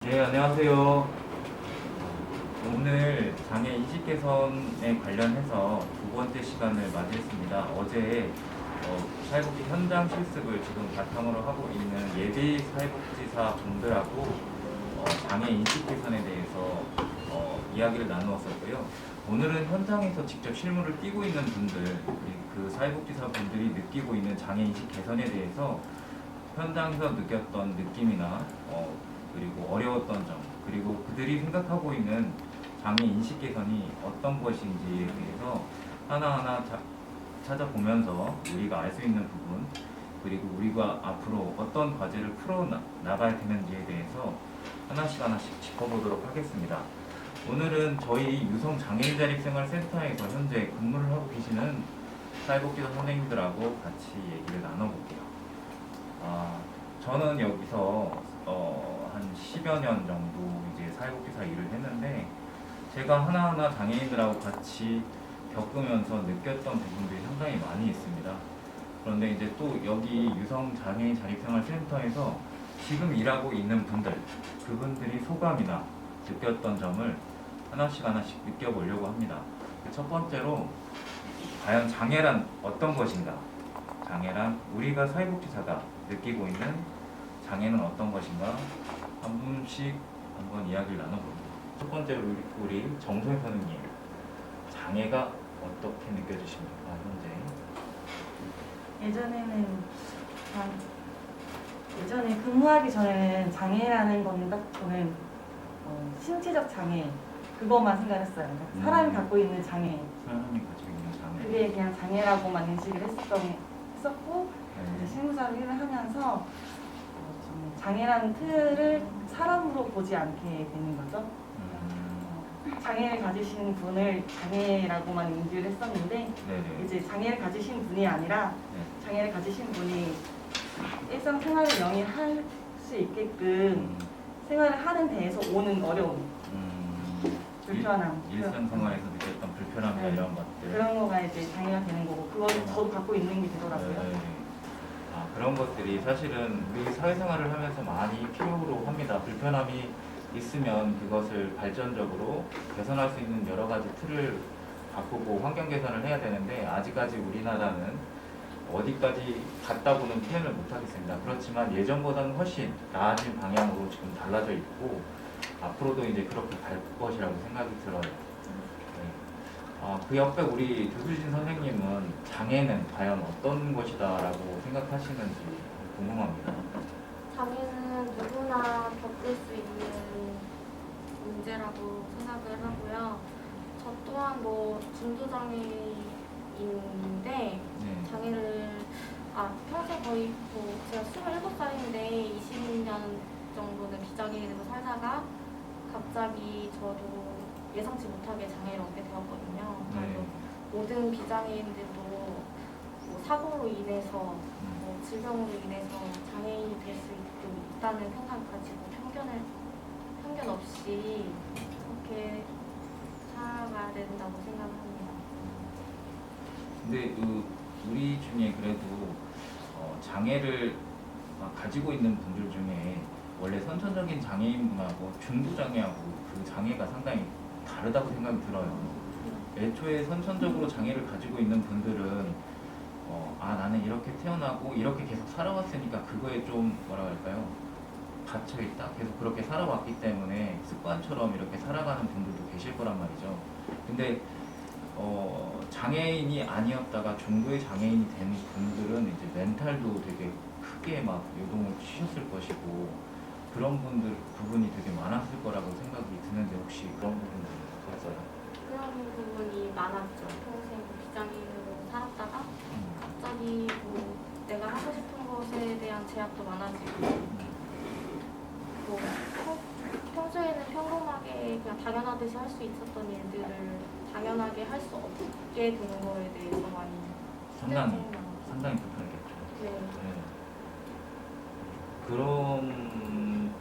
네, 안녕하세요. 오늘 장애 인식 개선에 관련해서 두 번째 시간을 맞이했습니다. 어제 사회복지 현장 실습을 지금 바탕으로 하고 있는 예비 사회복지사 분들하고 장애 인식 개선에 대해서 이야기를 나누었었고요. 오늘은 현장에서 직접 실무를 뛰고 있는 분들, 그 사회복지사 분들이 느끼고 있는 장애 인식 개선에 대해서 현장에서 느꼈던 느낌이나 그리고 어려웠던 점, 그리고 그들이 생각하고 있는 장애 인식 개선이 어떤 것인지에 대해서 하나하나 찾아보면서 우리가 알 수 있는 부분, 그리고 우리가 앞으로 어떤 과제를 풀어 나가야 되는지에 대해서 하나씩 짚어보도록 하겠습니다. 오늘은 저희 유성장애인자립생활센터에서 현재 근무를 하고 계시는 사회복지사 선생님들하고 같이 얘기를 나눠볼게요. 저는 여기서 한 10여 년 정도 이제 사회복지사 일을 했는데, 제가 하나하나 장애인들하고 같이 겪으면서 느꼈던 부분들이 상당히 많이 있습니다. 그런데 이제 또 여기 유성장애인 자립생활센터에서 지금 일하고 있는 분들, 그분들이 소감이나 느꼈던 점을 하나씩 느껴보려고 합니다. 첫 번째로, 과연 장애란 어떤 것인가? 장애란 우리가 사회복지사가 느끼고 있는 장애는 어떤 것인가? 한 분씩 한번 이야기를 나눠봅니다. 첫 번째로 우리 정소희 선생님, 장애가 어떻게 느껴지십니까, 현재? 예전에 근무하기 전에는 장애라는 건 딱 저는 신체적 장애 그것만 생각했어요. 그러니까 사람이 갖고 있는 장애. 사람이 가지고 있는 장애. 그게 그냥 장애라고만 인식을 했었고, 네. 이제 실무자로 일을 하면서 좀 장애라는 틀을 사람으로 보지 않게 되는 거죠. 장애를 가지신 분을 장애라고만 인지를 했었는데, 네네. 이제 장애를 가지신 분이 아니라 네. 장애를 가지신 분이 일상생활을 영위할 수 있게끔 생활을 하는 데에서 오는 어려움, 불편함, 일상생활에서 느꼈던 불편함이나 네. 이런 것들, 그런 거가 이제 장애가 되는 거고, 그거를 저도 갖고 있는 게 되더라고요. 네. 그런 것들이 사실은 우리 사회생활을 하면서 많이 필요로 합니다. 불편함이 있으면 그것을 발전적으로 개선할 수 있는 여러 가지 틀을 바꾸고 환경 개선을 해야 되는데, 아직까지 우리나라는 어디까지 갔다고는 표현을 못하겠습니다. 그렇지만 예전보다는 훨씬 나아진 방향으로 지금 달라져 있고, 앞으로도 이제 그렇게 갈 것이라고 생각이 들어요. 네. 그 옆에 우리 조수진 선생님은 장애는 과연 어떤 것이다라고 생각하시는지 궁금합니다. 장애는 누구나 겪을 수 있는 문제라고 생각을 하고요. 저 또한 중도장애인인데, 네. 장애를 평소 거의 제가 27살인데 20년 정도는 비장애인으로 살다가 갑자기 저도 예상치 못하게 장애를 얻게 되었거든요. 네. 모든 비장애인들도 사고로 인해서 질병으로 인해서 장애인이 될 수 있다는 생각을 가지고 편견 없이 그렇게 살아가야 된다고 생각합니다. 근데 우리 중에 그래도 장애를 가지고 있는 분들 중에 원래 선천적인 장애인분하고 중도장애하고 그 장애가 상당히 다르다고 생각이 들어요. 애초에 선천적으로 장애를 가지고 있는 분들은 나는 이렇게 태어나고 이렇게 계속 살아왔으니까 그거에 좀 뭐라 할까요? 갇혀있다? 계속 그렇게 살아왔기 때문에 습관처럼 이렇게 살아가는 분들도 계실 거란 말이죠. 근데 장애인이 아니었다가 중도의 장애인이 된 분들은 이제 멘탈도 되게 크게 막 요동을 치셨을 것이고, 그런 부분이 되게 많았을 거라고 생각이 드는데, 혹시 그런 부분은 없어요? 그런 부분이 많았죠. 평생 비장애인으로 살았다가 갑자기 내가 하고 싶은 것에 대한 제약도 많아지고, 평소에는 평범하게 그냥 당연하듯이 할 수 있었던 일들을 당연하게 할 수 없게 되는 거에 대해서 많이 상당히 불편했겠죠. 네. 네. 그런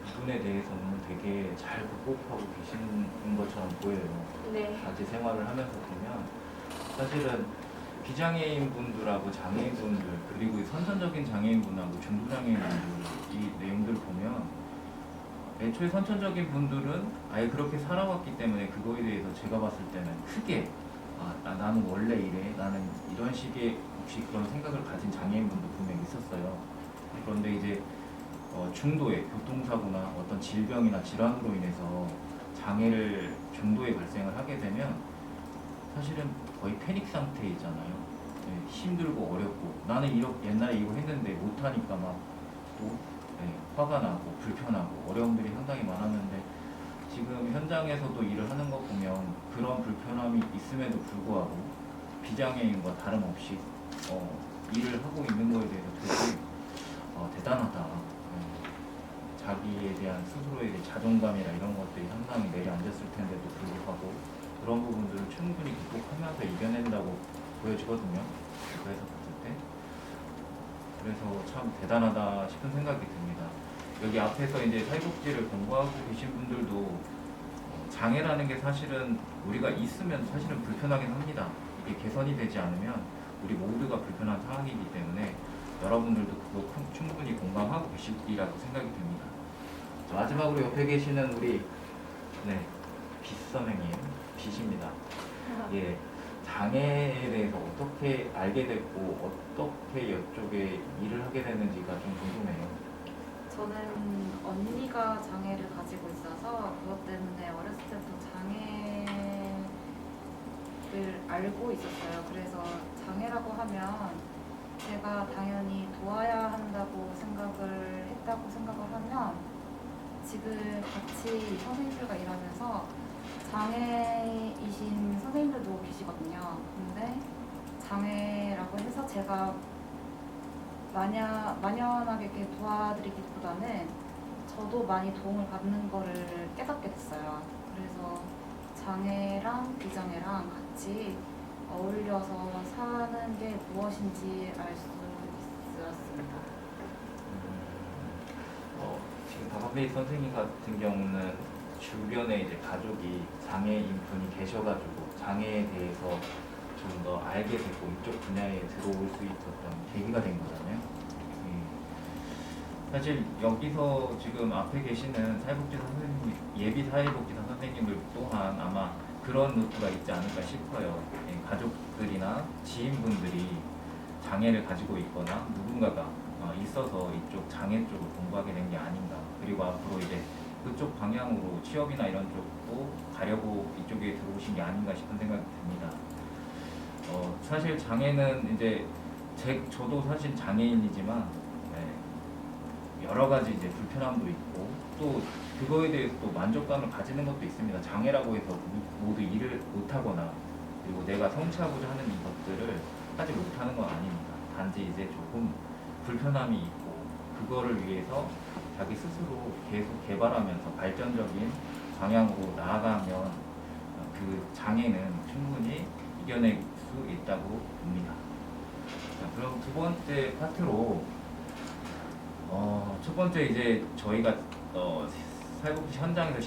부분에 대해서는 되게 잘 극복하고 계시는 것처럼 보여요. 네. 같이 생활을 하면서 보면 사실은 비장애인 분들하고 장애인 분들, 그리고 선천적인 장애인 분하고 중도장애인 분들, 이 내용들을 보면 애초에 선천적인 분들은 아예 그렇게 살아왔기 때문에 그거에 대해서 제가 봤을 때는 크게 나는 원래 이래, 나는 이런 식의 혹시 그런 생각을 가진 장애인분도 분명히 있었어요. 그런데 이제 중도에 교통사고나 어떤 질병이나 질환으로 인해서 장애를 중도에 발생을 하게 되면 사실은 거의 패닉 상태에 있잖아요. 네, 힘들고 어렵고 나는 옛날에 이거 했는데 못하니까 막 또 화가 나고 불편하고 어려움들이 상당히 많았는데 지금 현장에서도 일을 하는 거 보면 그런 불편함이 있음에도 불구하고 비장애인과 다름없이 일을 하고 있는 거에 대해서 되게 대단하다. 자기에 대한 스스로에 대한 자존감이나 이런 것들이 상당히 내려앉았을 텐데도 불구하고 그런 부분들을 충분히 극복하면서 이겨낸다고 보여지거든요. 그래서 봤을 때 그래서 참 대단하다 싶은 생각이 듭니다. 여기 앞에서 이제 사회복지를 공부하고 계신 분들도 장애라는 게 사실은 우리가 있으면 사실은 불편하긴 합니다. 이게 개선이 되지 않으면 우리 모두가 불편한 상황이기 때문에 여러분들도 그거 충분히 공감하고 계시리라고 생각이 듭니다. 마지막으로 옆에 계시는 우리 빛 선생님, 빛입니다. 예, 장애에 대해서 어떻게 알게 됐고 어떻게 이쪽에 일을 하게 됐는지가 좀 궁금해요. 저는 언니가 장애를 가지고 있어서 그것 때문에 어렸을 때부터 장애를 알고 있었어요. 그래서 장애라고 하면 제가 당연히 도와야 한다고 했다고 생각을 하면 지금 같이 선생님들과 일하면서 장애이신 선생님들도 계시거든요. 근데 장애라고 해서 제가 만연하게 이렇게 도와드리기보다는 저도 많이 도움을 받는 거를 깨닫게 됐어요. 그래서 장애랑 비장애랑 같이 어울려서 사는 게 무엇인지 알 수 있었습니다. 지금 박한배 선생님 같은 경우는 주변에 이제 가족이 장애인 분이 계셔가지고 장애에 대해서 좀 더 알게 되고 이쪽 분야에 들어올 수 있었던 계기가 된 거잖아요. 사실 여기서 지금 앞에 계시는 사회복지사 선생님, 예비 사회복지사 선생님들 또한 아마 그런 루트가 있지 않을까 싶어요. 가족들이나 지인분들이 장애를 가지고 있거나 누군가가 있어서 이쪽 장애 쪽을 공부하게 된 게 아닌가. 그리고 앞으로 이제 그쪽 방향으로 취업이나 이런 쪽도 가려고 이쪽에 들어오신 게 아닌가 싶은 생각이 듭니다. 사실 장애는 이제 저도 사실 장애인이지만 여러 가지 이제 불편함도 있고 또 그거에 대해서 또 만족감을 가지는 것도 있습니다. 장애라고 해서 모두 일을 못하거나 그리고 내가 성취하고자 하는 이것들을 하지 못하는 건 아닙니다. 단지 이제 조금 불편함이 있고 그거를 위해서 자기 스스로 계속 개발하면서 발전적인 방향으로 나아가면 그 장애는 충분히 이겨낼 수 있다고 봅니다. 자, 그럼 두 번째 파트로 첫 번째 이제 저희가 사회복지 현장에서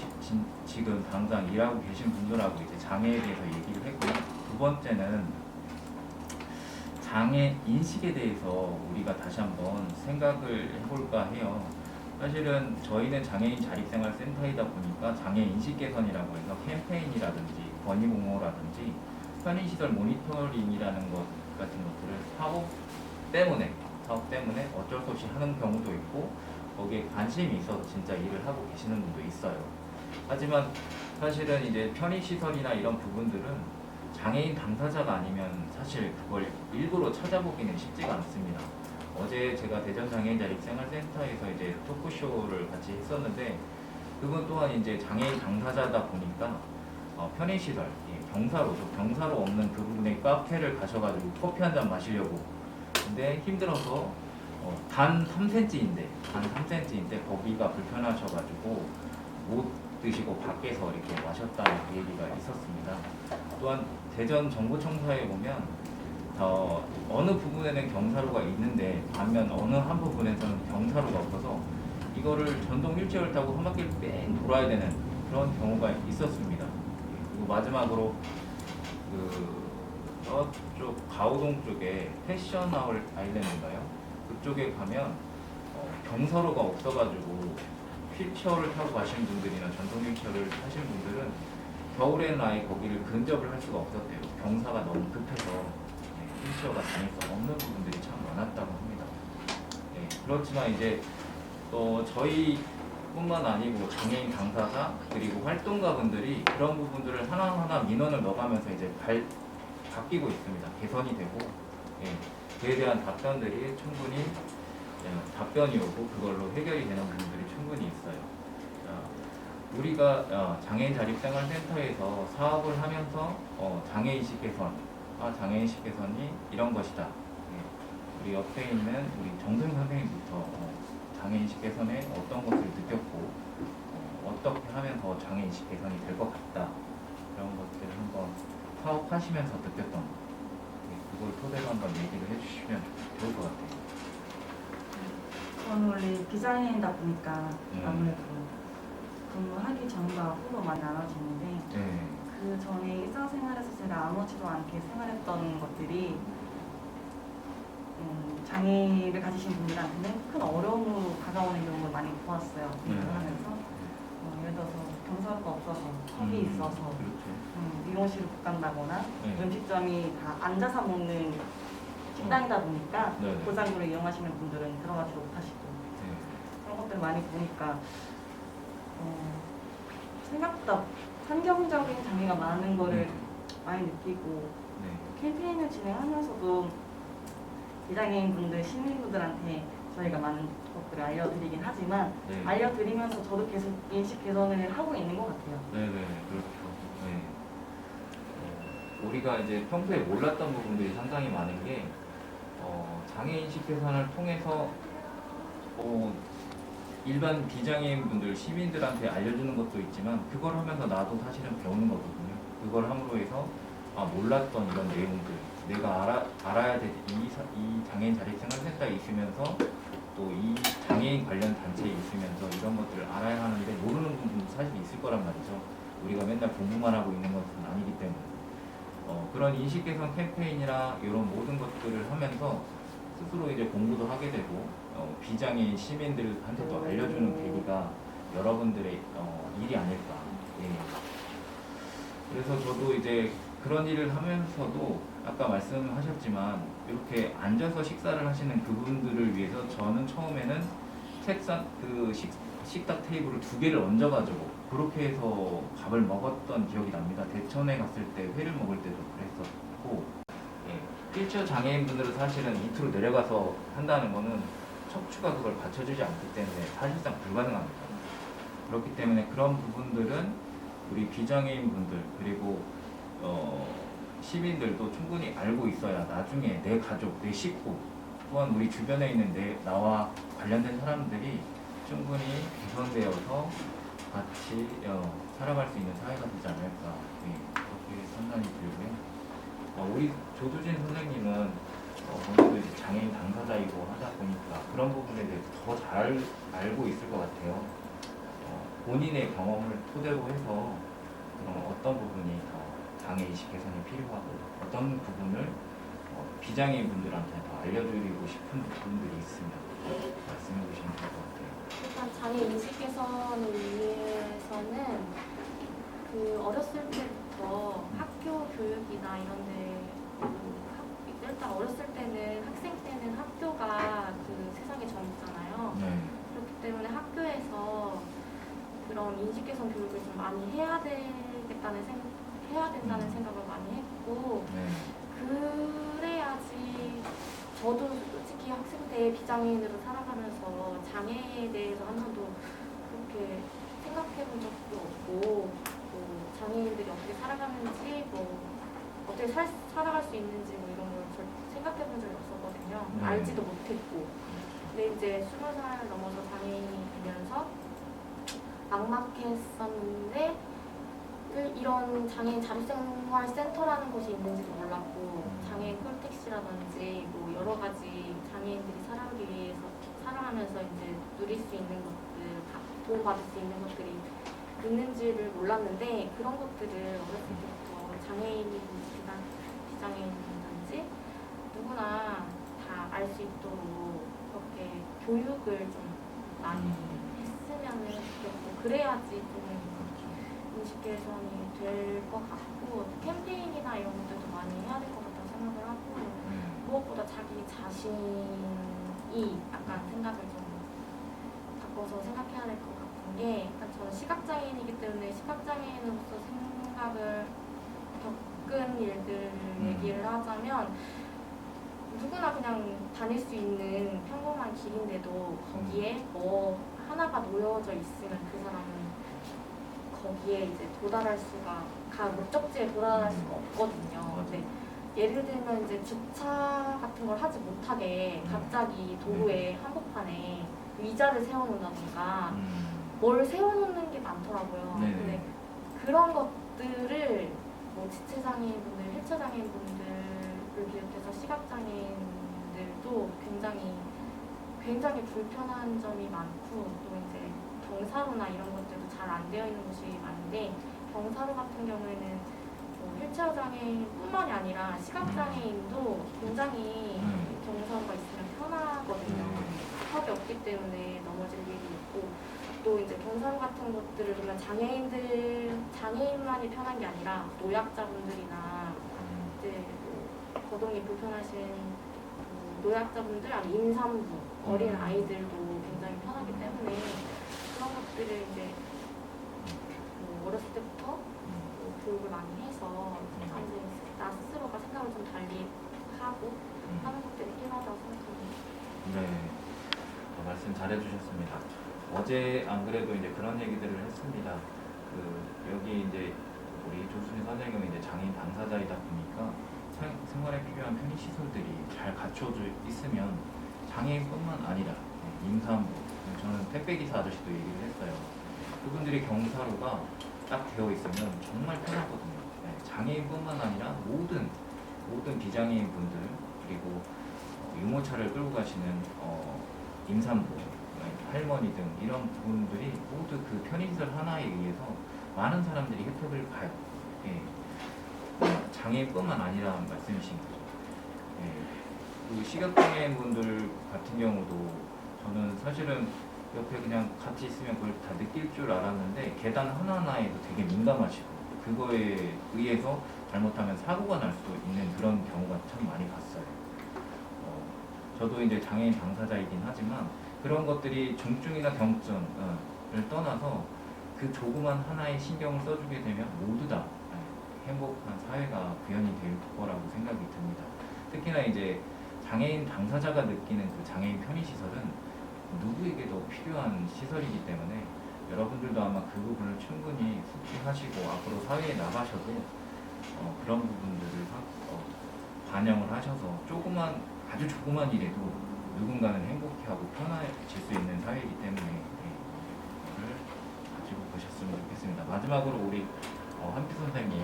지금 당장 일하고 계신 분들하고 이제 장애에 대해서 얘기를 했고요. 두 번째는 장애 인식에 대해서 우리가 다시 한번 생각을 해볼까 해요. 사실은 저희는 장애인 자립생활센터이다 보니까 장애 인식 개선이라고 해서 캠페인이라든지 건의공모라든지 편의시설 모니터링이라는 것 같은 것들을 사업 때문에 어쩔 수 없이 하는 경우도 있고 거기에 관심이 있어서 진짜 일을 하고 계시는 분도 있어요. 하지만 사실은 이제 편의시설이나 이런 부분들은 장애인 당사자가 아니면 사실 그걸 일부러 찾아보기는 쉽지가 않습니다. 어제 제가 대전장애인자립생활센터에서 이제 토크쇼를 같이 했었는데 그분 또한 이제 장애인 당사자다 보니까 편의시설, 경사로 없는 그 부분에 카페를 가셔가지고 커피 한 잔 마시려고 근데 힘들어서 단 3cm인데 거기가 불편하셔가지고 못 드시고 밖에서 이렇게 마셨다는 그 얘기가 있었습니다. 또한 대전 정보청사에 보면 어느 부분에는 경사로가 있는데 반면 어느 한 부분에서는 경사로가 없어서 이거를 전동 휠체어를 타고 한 바퀴를 뺑 돌아야 되는 그런 경우가 있었습니다. 그리고 마지막으로 저쪽 가오동 쪽에 패션 아일랜드인가요? 그쪽에 가면 경사로가 없어가지고 휠체어를 타고 가시는 분들이나 전동 휠체어를 타시는 분들은 겨울에는 아예 거기를 근접을 할 수가 없었대요. 경사가 너무 급해서 휠체어가 다닐 수 없는 부분들이 참 많았다고 합니다. 그렇지만 이제 저희뿐만 아니고 장애인 당사자 그리고 활동가분들이 그런 부분들을 하나하나 민원을 넣어가면서 이제 바뀌고 있습니다. 개선이 되고 그에 대한 답변들이 충분히 답변이 오고 그걸로 해결이 되는 부분들이 충분히 있어요. 우리가 장애인 자립생활센터에서 사업을 하면서 장애인식 개선, 장애인식 개선이 이런 것이다. 우리 옆에 있는 우리 정선 선생님부터 장애인식 개선에 어떤 것을 느꼈고 어떻게 하면 더 장애인식 개선이 될 것 같다. 이런 것들을 한번 사업하시면서 느꼈던 것. 그걸 토대로 한번 얘기를 해주시면 좋을 것 같아요. 저는 원래 비장애인이다 보니까 네. 아무래도 근무하기 전과 후로 많이 나눠지는데 네. 그 전에 일상생활에서 제가 아무렇지도 않게 생활했던 것들이 장애를 가지신 분들한테는 큰 어려움으로 다가오는 경우를 많이 보았어요. 일을 하면서 예를 들어서 경사가 없어서 턱이 있어서 그렇죠. 미용실을 못 간다거나 네. 음식점이 다 앉아서 먹는 식당이다 보니까 네. 보장구를 이용하시는 분들은 들어가지도 못하시고 그런 것들을 많이 보니까 생각보다 환경적인 장애가 많은 거를 많이 느끼고 캠페인을 진행하면서도 비장애인 분들, 시민분들한테 저희가 많은 것들을 알려드리긴 하지만 알려드리면서 저도 계속 인식 개선을 하고 있는 것 같아요. 네네, 그렇죠. 우리가 이제 평소에 몰랐던 부분들이 상당히 많은 게 장애인식 개선을 통해서 일반 비장애인 분들, 시민들한테 알려주는 것도 있지만 그걸 하면서 나도 사실은 배우는 거거든요. 그걸 함으로 해서 몰랐던 이런 내용들, 내가 알아야 될 이 장애인 자립생활센터에 있으면서 또 이 장애인 관련 단체에 있으면서 이런 것들을 알아야 하는데 모르는 부분도 사실 있을 거란 말이죠. 우리가 맨날 공부만 하고 있는 것은 아니기 때문에 그런 인식 개선 캠페인이나 이런 모든 것들을 하면서 스스로 이제 공부도 하게 되고 비장애인 시민들한테도 알려주는 계기가 여러분들의 일이 아닐까. 그래서 저도 이제 그런 일을 하면서도 아까 말씀하셨지만 이렇게 앉아서 식사를 하시는 그분들을 위해서 저는 처음에는 책상 식탁 테이블을 2개를 얹어가지고 그렇게 해서 밥을 먹었던 기억이 납니다. 대천에 갔을 때 회를 먹을 때도 그랬었고 휠체어 장애인분들은 사실은 밑으로 내려가서 한다는 거는 척추가 그걸 받쳐주지 않기 때문에 사실상 불가능합니다. 그렇기 때문에 그런 부분들은 우리 비장애인분들 그리고 시민들도 충분히 알고 있어야 나중에 내 가족, 내 식구 또한 우리 주변에 있는 나와 관련된 사람들이 충분히 개선되어서 같이 살아갈 수 있는 사회가 되지 않을까 그렇게 판단이 들고요. 우리 조두진 선생님은 본인도 이제 장애인 당사자이고 하다 보니까 그런 부분에 대해서 더 잘 알고 있을 것 같아요. 본인의 경험을 토대로 해서 어떤 부분이 더 장애인식 개선이 필요하고 어떤 부분을 비장애인 분들한테 더 알려드리고 싶은 부분들이 있으면 말씀해 주시면 될 것 같아요. 일단 장애 인식 개선을 위해서는 어렸을 때부터 학교 교육이나 이런데 일단 어렸을 때는 학생 때는 학교가 세상의 전부잖아요. 그렇기 때문에 학교에서 그런 인식 개선 교육을 좀 많이 해야 된다는 생각을 많이 했고 그래야지 저도 솔직히 학생 때 비장애인으로 살아가면서 장애에 대해서 한 번도 그렇게 생각해 본 적도 없고 장애인들이 어떻게 살아가는지 어떻게 살아갈 수 있는지 이런 걸 생각해 본 적이 없었거든요. 알지도 못했고 근데 이제 20살 넘어서 장애인이 되면서 막막했었는데 이런 장애인 자립생활센터라는 곳이 있는지도 몰랐고 장애인 콜택시라든지 여러 가지 장애인들이 살아가면서 이제 누릴 수 있는 것들, 보호받을 수 있는 것들이 있는지를 몰랐는데 그런 것들을 어렸을 때부터 장애인이든지 비장애인이든지 누구나 다 알 수 있도록 그렇게 교육을 좀 많이 했으면 하나는 좋겠고 그래야지 좀 인식 개선이 될 것 같고 캠페인이나 이런 것들도 많이 해야 될 것 같다고 생각을 하고 무엇보다 자기 자신이 약간 생각을 좀 바꿔서 생각해야 될 것 같은 게 약간 저는 시각장애인이기 때문에 시각장애인으로서 생각을 겪은 일들을 얘기를 하자면 누구나 그냥 다닐 수 있는 평범한 길인데도 거기에 뭐 하나가 놓여져 있으면 그 사람은 거기에 이제 도달할 수가 목적지에 도달할 수가 없거든요. 근데 예를 들면 이제 주차 같은 걸 하지 못하게 갑자기 도로에 한복판에 의자를 세워놓는다든가 뭘 세워놓는 게 많더라고요. 근데 그런 것들을 뭐 지체장애인분들, 휠체어장애인분들을 비롯해서 시각장애인들도 굉장히 불편한 점이 많고 또 이제 경사로나 이런 것들도 잘 안 되어 있는 곳이 많은데 경사로 같은 경우에는 뭐 휠체어 장애인뿐만이 아니라 시각장애인도 굉장히 경사로가 있으면 편하거든요. 턱이 없기 때문에 넘어질 일이 있고 또 이제 경사로 같은 것들을 보면 장애인만이 편한 게 아니라 노약자분들이나 이제 거동이 불편하신 노약자분들 아니면 임산부, 어린 아이들도 굉장히 편하기 때문에 그런 것들을 이제 어렸을 때부터 교육을 많이 해서 이제 나 스스로가 생각을 좀 달리 하고 하는 것들이 필요하다고 생각합니다. 네, 말씀 잘해주셨습니다. 어제 안 그래도 이제 그런 얘기들을 했습니다. 여기 이제 우리 조순희 선생님은 이제 장애인 당사자이다 보니까 생활에 필요한 편의 시설들이 잘 갖춰져 있으면 장애인뿐만 아니라 임산부, 저는 택배기사 아저씨도 얘기를 했어요. 그분들이 경사로가 딱 되어 있으면 정말 편하거든요. 장애인뿐만 아니라 모든 비장애인 분들 그리고 유모차를 끌고 가시는 임산부, 할머니 등 이런 분들이 모두 그 편의시설 하나에 의해서 많은 사람들이 혜택을 봐요. 장애인뿐만 아니라 말씀이신 거죠. 그 시각장애인 분들 같은 경우도 저는 사실은 옆에 그냥 같이 있으면 그걸 다 느낄 줄 알았는데 계단 하나하나에도 되게 민감하시고 그거에 의해서 잘못하면 사고가 날 수 있는 그런 경우가 참 많이 봤어요. 저도 이제 장애인 당사자이긴 하지만 그런 것들이 중증이나 경증을 떠나서 그 조그만 하나의 신경을 써주게 되면 모두 다 행복한 사회가 구현이 될 거라고 생각이 듭니다. 특히나 이제 장애인 당사자가 느끼는 그 장애인 편의시설은 누구에게도 필요한 시설이기 때문에 여러분들도 아마 그 부분을 충분히 숙지하시고 앞으로 사회에 나가셔도 그런 부분들을 반영을 하셔서 아주 조그만 일에도 누군가는 행복해하고 편해질 수 있는 사회이기 때문에 이걸 가지고 보셨으면 좋겠습니다. 마지막으로 우리 한피 선생님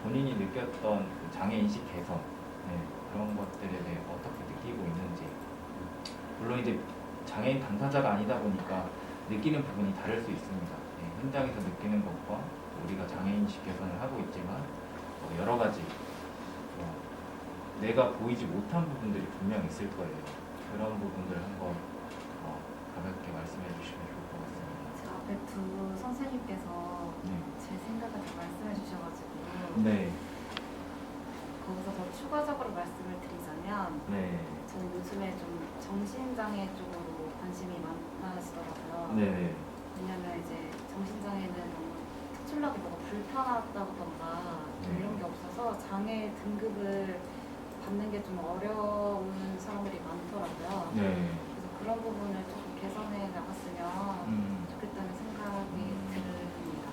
본인이 느꼈던 장애인식 개선 그런 것들에 대해 어떻게 느끼고 있는지, 물론 이제 장애인 당사자가 아니다 보니까 느끼는 부분이 다를 수 있습니다. 현장에서 느끼는 것과 우리가 장애인식 개선을 하고 있지만 여러 가지 내가 보이지 못한 부분들이 분명 있을 거예요. 그런 부분들을 한번 가볍게 말씀해 주시면 좋을 것 같습니다. 제 앞에 두 선생님께서 제 생각을 다 말씀해 주셔가지고 거기서 더 추가적으로 말씀을 드리자면 저는 요즘에 좀 정신장애 쪽으로 관심이 많아지더라고요. 왜냐면 이제 정신장애는 너무 특출나게 뭐가 불편하다던가 이런 게 없어서 장애 등급을 받는 게 좀 어려운 사람들이 많더라고요. 그래서 그런 부분을 조금 개선해 나갔으면 좋겠다는 생각이 듭니다.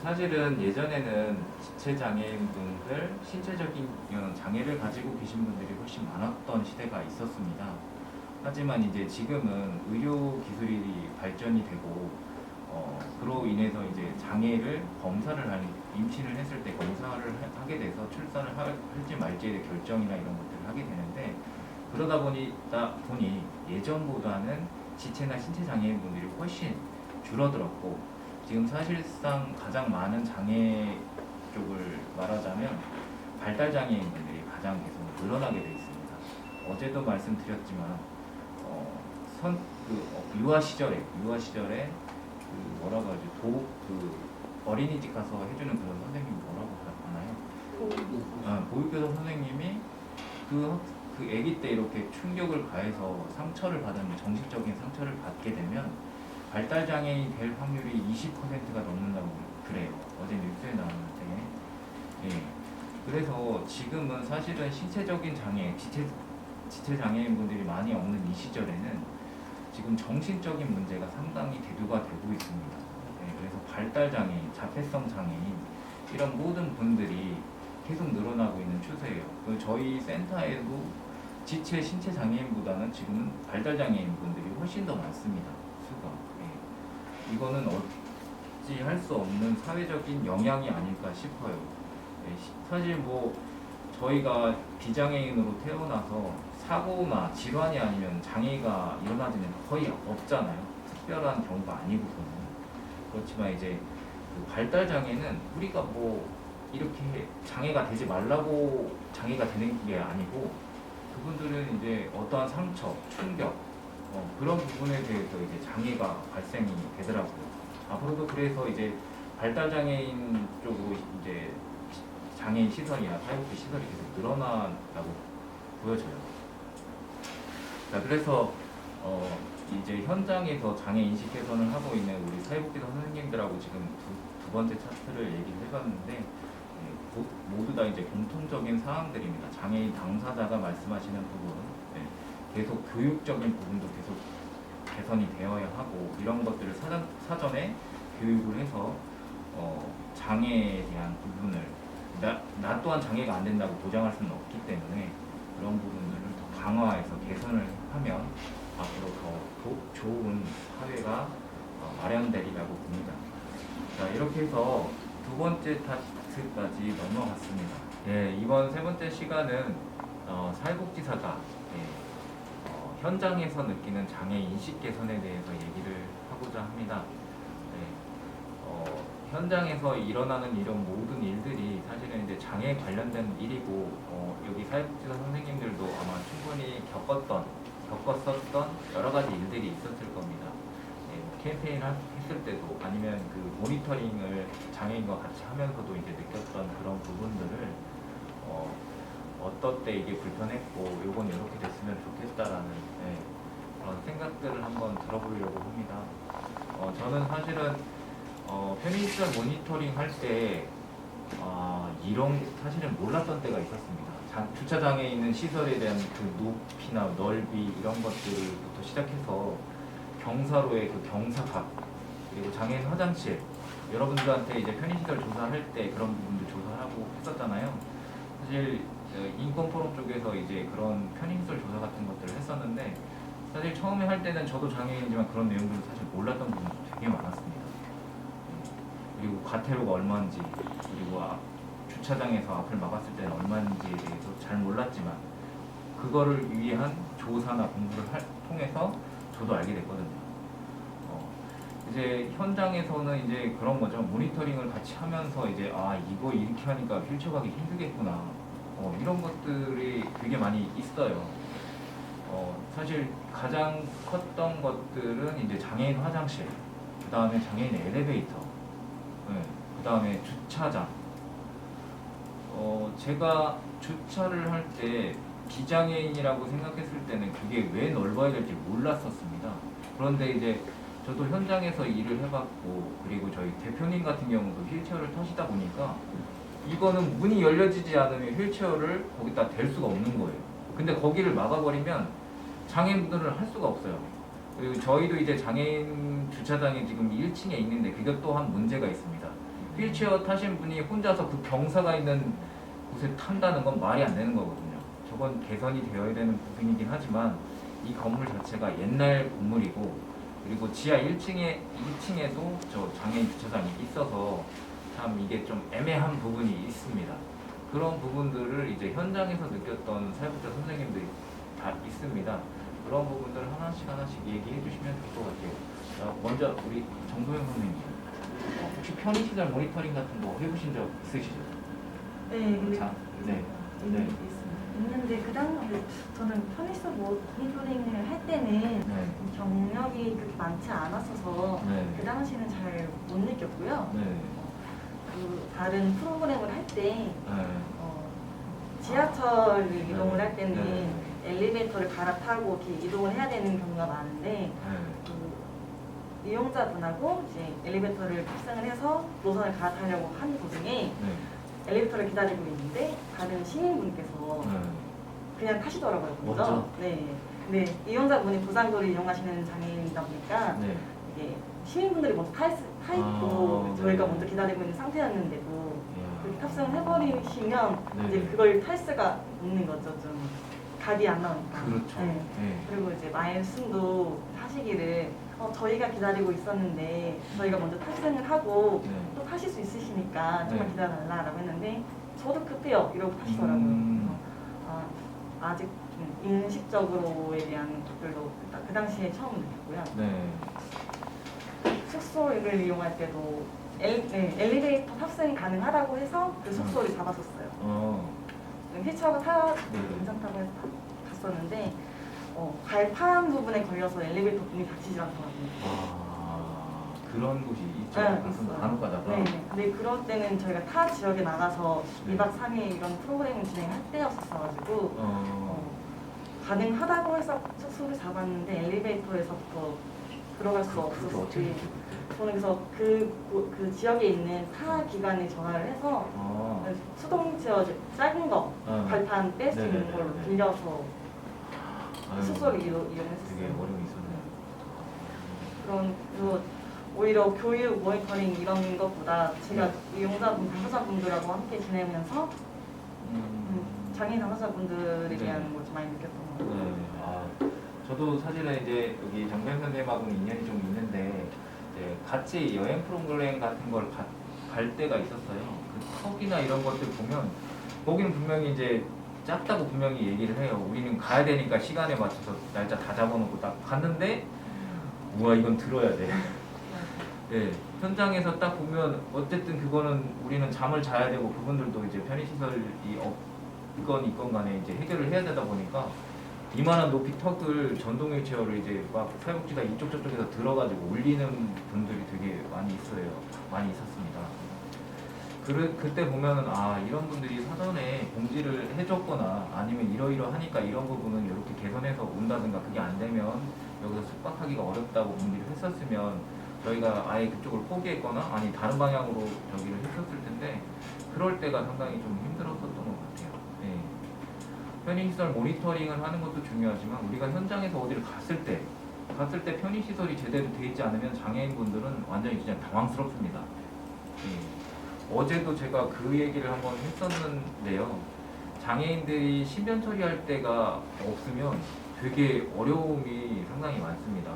사실은 예전에는 지체장애인분들, 신체적인 장애를 가지고 계신 분들이 훨씬 많았던 시대가 있었습니다. 하지만 이제 지금은 의료 기술이 발전이 되고 그로 인해서 이제 장애를 임신을 했을 때 검사를 하게 돼서 출산을 할지 말지의 결정이나 이런 것들을 하게 되는데 그러다 보니 예전보다는 지체나 신체 장애인분들이 훨씬 줄어들었고 지금 사실상 가장 많은 장애 쪽을 말하자면 발달 장애인분들이 가장 계속 늘어나게 돼 있습니다. 어제도 말씀드렸지만 유아 시절에 그 뭐라고 하지 그 어린이집 가서 해주는 그런 선생님 뭐라고 하나요? 보육교사 선생님이 그 아기 때 이렇게 충격을 가해서 상처를 받으면 정신적인 상처를 받게 되면 발달 장애인이 될 확률이 20%가 넘는다고 그래요. 어제 뉴스에 나왔는데, 예. 그래서 지금은 사실은 신체적인 장애, 지체 장애인분들이 많이 없는 이 시절에는 지금 정신적인 문제가 상당히 대두가 되고 있습니다. 예. 그래서 발달 장애인, 자폐성 장애인 이런 모든 분들이 계속 늘어나고 있는 추세예요. 저희 센터에도 지체 신체 장애인보다는 지금은 발달 장애인 분들이 훨씬 더 많습니다. 수가. 예. 이거는 어찌할 수 없는 사회적인 영향이 아닐까 싶어요. 예. 사실 뭐 저희가 비장애인으로 태어나서 사고나 질환이 아니면 장애가 일어나지는 거의 없잖아요. 특별한 경우가 아니고서는. 그렇지만 이제 그 발달 장애는 우리가 뭐 이렇게 장애가 되지 말라고 장애가 되는 게 아니고 그분들은 이제 어떠한 상처, 충격 그런 부분에 대해서 이제 장애가 발생이 되더라고요. 앞으로도 그래서 이제 발달 장애인 쪽으로 이제 장애인 시설이나 사회복지 시설이 계속 늘어난다고 보여져요. 자, 그래서 이제 현장에서 장애 인식 개선을 하고 있는 우리 사회복지사 선생님들하고 지금 두 번째 차트를 얘기를 해봤는데 모두 다 이제 공통적인 사항들입니다. 장애인 당사자가 말씀하시는 부분, 계속 교육적인 부분도 계속 개선이 되어야 하고 이런 것들을 사전에 교육을 해서 장애에 대한 부분을 나 또한 장애가 안 된다고 보장할 수는 없기 때문에 그런 부분들을 더 강화해서 개선을 하면 앞으로 더 좋은 사회가 마련되리라고 봅니다. 자, 이렇게 해서 두 번째 타스크까지 넘어갔습니다. 예, 이번 세 번째 시간은 사회복지사가 현장에서 느끼는 장애 인식 개선에 대해서 얘기를 하고자 합니다. 현장에서 일어나는 이런 모든 일들이 사실은 이제 장애에 관련된 일이고 여기 사회복지사 선생님들도 아마 충분히 겪었었던 여러 가지 일들이 있었을 겁니다. 캠페인을 했을 때도 아니면 그 모니터링을 장애인과 같이 하면서도 이제 느꼈던 그런 부분들을 어떨 때 이게 불편했고 요건 이렇게 됐으면 좋겠다라는 그런 생각들을 한번 들어보려고 합니다. 저는 사실은 편의시설 모니터링 할 때 이런 사실은 몰랐던 때가 있었습니다. 주차장에 있는 시설에 대한 그 높이나 넓이 이런 것들부터 시작해서 경사로의 그 경사각 그리고 장애인 화장실 여러분들한테 이제 편의시설 조사할 때 그런 부분도 조사하고 했었잖아요. 사실 인권 포럼 쪽에서 이제 그런 편의시설 조사 같은 것들을 했었는데 사실 처음에 할 때는 저도 장애인이지만 그런 내용들을 사실 몰랐던 부분도 되게 많았습니다. 그리고 과태료가 얼마인지 그리고 주차장에서 앞을 막았을 때는 얼마인지에 대해서 잘 몰랐지만 그거를 위한 조사나 공부를 통해서 저도 알게 됐거든요. 이제 현장에서는 이제 그런 거죠. 모니터링을 같이 하면서 이제 이거 이렇게 하니까 휠체어 가기 힘들겠구나. 이런 것들이 되게 많이 있어요. 사실 가장 컸던 것들은 이제 장애인 화장실, 그 다음에 장애인 엘리베이터, 그 다음에 주차장. 제가 주차를 할 때 비장애인이라고 생각했을 때는 그게 왜 넓어야 될지 몰랐었습니다. 그런데 이제 저도 현장에서 일을 해봤고 그리고 저희 대표님 같은 경우도 휠체어를 타시다 보니까 이거는 문이 열려지지 않으면 휠체어를 거기다 댈 수가 없는 거예요. 근데 거기를 막아버리면 장애인분들은 할 수가 없어요. 그리고 저희도 이제 장애인 주차장이 지금 1층에 있는데 그것 또한 문제가 있습니다. 휠체어 타신 분이 혼자서 그 경사가 있는 곳에 탄다는 건 말이 안 되는 거거든요. 저건 개선이 되어야 되는 부분이긴 하지만 이 건물 자체가 옛날 건물이고 그리고 지하 2층에도 저 장애인 주차장이 있어서 참 이게 좀 애매한 부분이 있습니다. 그런 부분들을 이제 현장에서 느꼈던 사회복지사 선생님들이 다 있습니다. 그런 부분들을 하나씩 얘기해 주시면 될 것 같아요. 자, 먼저 우리 정소영 선생님, 혹시 편의시설 모니터링 같은 거 해보신 적 있으시죠? 네, 자, 네. 있습니다. 있는데 그 당시 저는 편의시설 모니터링을 할 때는 네. 경력이 그렇게 많지 않았어서 네. 그 당시는 잘 못 느꼈고요. 네. 그 다른 프로그램을 할 때 네. 지하철을 이동을 할 때는 네. 엘리베이터를 갈아타고 이렇게 이동을 해야 되는 경우가 많은데 네. 그 이용자분하고 이제 엘리베이터를 탑승을 해서 노선을 갈아타려고 하는 도중에 네. 엘리베이터를 기다리고 있는데 다른 시민분께서 그냥 타시더라고요. 먼저. 먼저? 네. 네. 이용자분이 부상도를 이용하시는 장애인이다 보니까 네. 이게 시민분들이 먼저 타 있고 아, 저희가 네. 먼저 기다리고 있는 상태였는데도 이야. 그렇게 탑승을 해버리시면 네. 이제 그걸 탈 수가 없는 거죠. 좀 각이 안 나오니까. 그렇죠. 네. 네. 그리고 이제 말씀도 하시기를 저희가 기다리고 있었는데 저희가 먼저 탑승을 하고 네. 또 타실 수 있으시니까 좀만 네. 기다려달라고 했는데 저도 급해요 이러고 타시더라고요. 그래서 아직 좀 인식적으로에 대한 것들도 그 당시에 처음 느꼈고요. 네. 숙소를 이용할 때도 엘리베이터 탑승이 가능하다고 해서 그 숙소를 잡았었어요. 휘차가 괜찮다고 해서 갔었는데 발판 부분에 걸려서 엘리베이터 문이 닫히지 않더라고요. 그런 곳이 있죠. 네, 가끔 있어요. 간혹 가다가. 네, 근데 그럴 때는 저희가 타 지역에 나가서 네. 2박 3일 이런 프로그램을 진행할 때였었어가지고 가능하다고 해서 숙소를 잡았는데 엘리베이터에서부터 들어갈 수 그게 없었을 어떻게 때 됐죠? 저는 그래서 그 지역에 있는 타 기관에 전화를 해서 수동 제어 작은 거 발판 뺄 수 있는 네네네. 걸로 빌려서 아유, 숙소를 되게 이용했었어요. 어려움이 있었네요. 그래서 오히려 교육, 모니터링 이런 것보다 제가 이용자분, 당사자분들하고 함께 지내면서 장애인 당사자분들에 대한 걸 좀 많이 느꼈던 것 같아요. 네. 저도 사실은 이제 여기 정변 선생님하고는 인연이 좀 있는데 이제 같이 여행 프로그램 같은 걸 갈 때가 있었어요. 그 턱이나 이런 것들 보면 거기는 분명히 이제 작다고 분명히 얘기를 해요. 우리는 가야 되니까 시간에 맞춰서 날짜 다 잡아놓고 딱 갔는데 우와 이건 들어야 돼. 네, 현장에서 딱 보면 어쨌든 그거는 우리는 잠을 자야 되고 그분들도 이제 편의시설이 있건 간에 이제 해결을 해야 되다 보니까 이만한 높이 턱을 전동 휠체어를 이제 막 사회복지사 이쪽 저쪽에서 들어가지고 올리는 분들이 되게 많이 있었습니다. 그때 보면은 이런 분들이 사전에 공지를 해줬거나 아니면 이러이러하니까 이런 부분은 이렇게 개선해서 온다든가 그게 안 되면 여기서 숙박하기가 어렵다고 공지를 했었으면 저희가 아예 그쪽을 포기했거나 아니 다른 방향으로 저기를 했었을 텐데 그럴 때가 상당히 좀 힘들었었던 것 같아요. 네. 편의시설 모니터링을 하는 것도 중요하지만 우리가 현장에서 어디를 갔을 때 편의시설이 제대로 돼 있지 않으면 장애인분들은 완전히 진짜 당황스럽습니다. 네. 어제도 제가 그 얘기를 한번 했었는데요. 장애인들이 신변 처리할 때가 없으면 되게 어려움이 상당히 많습니다.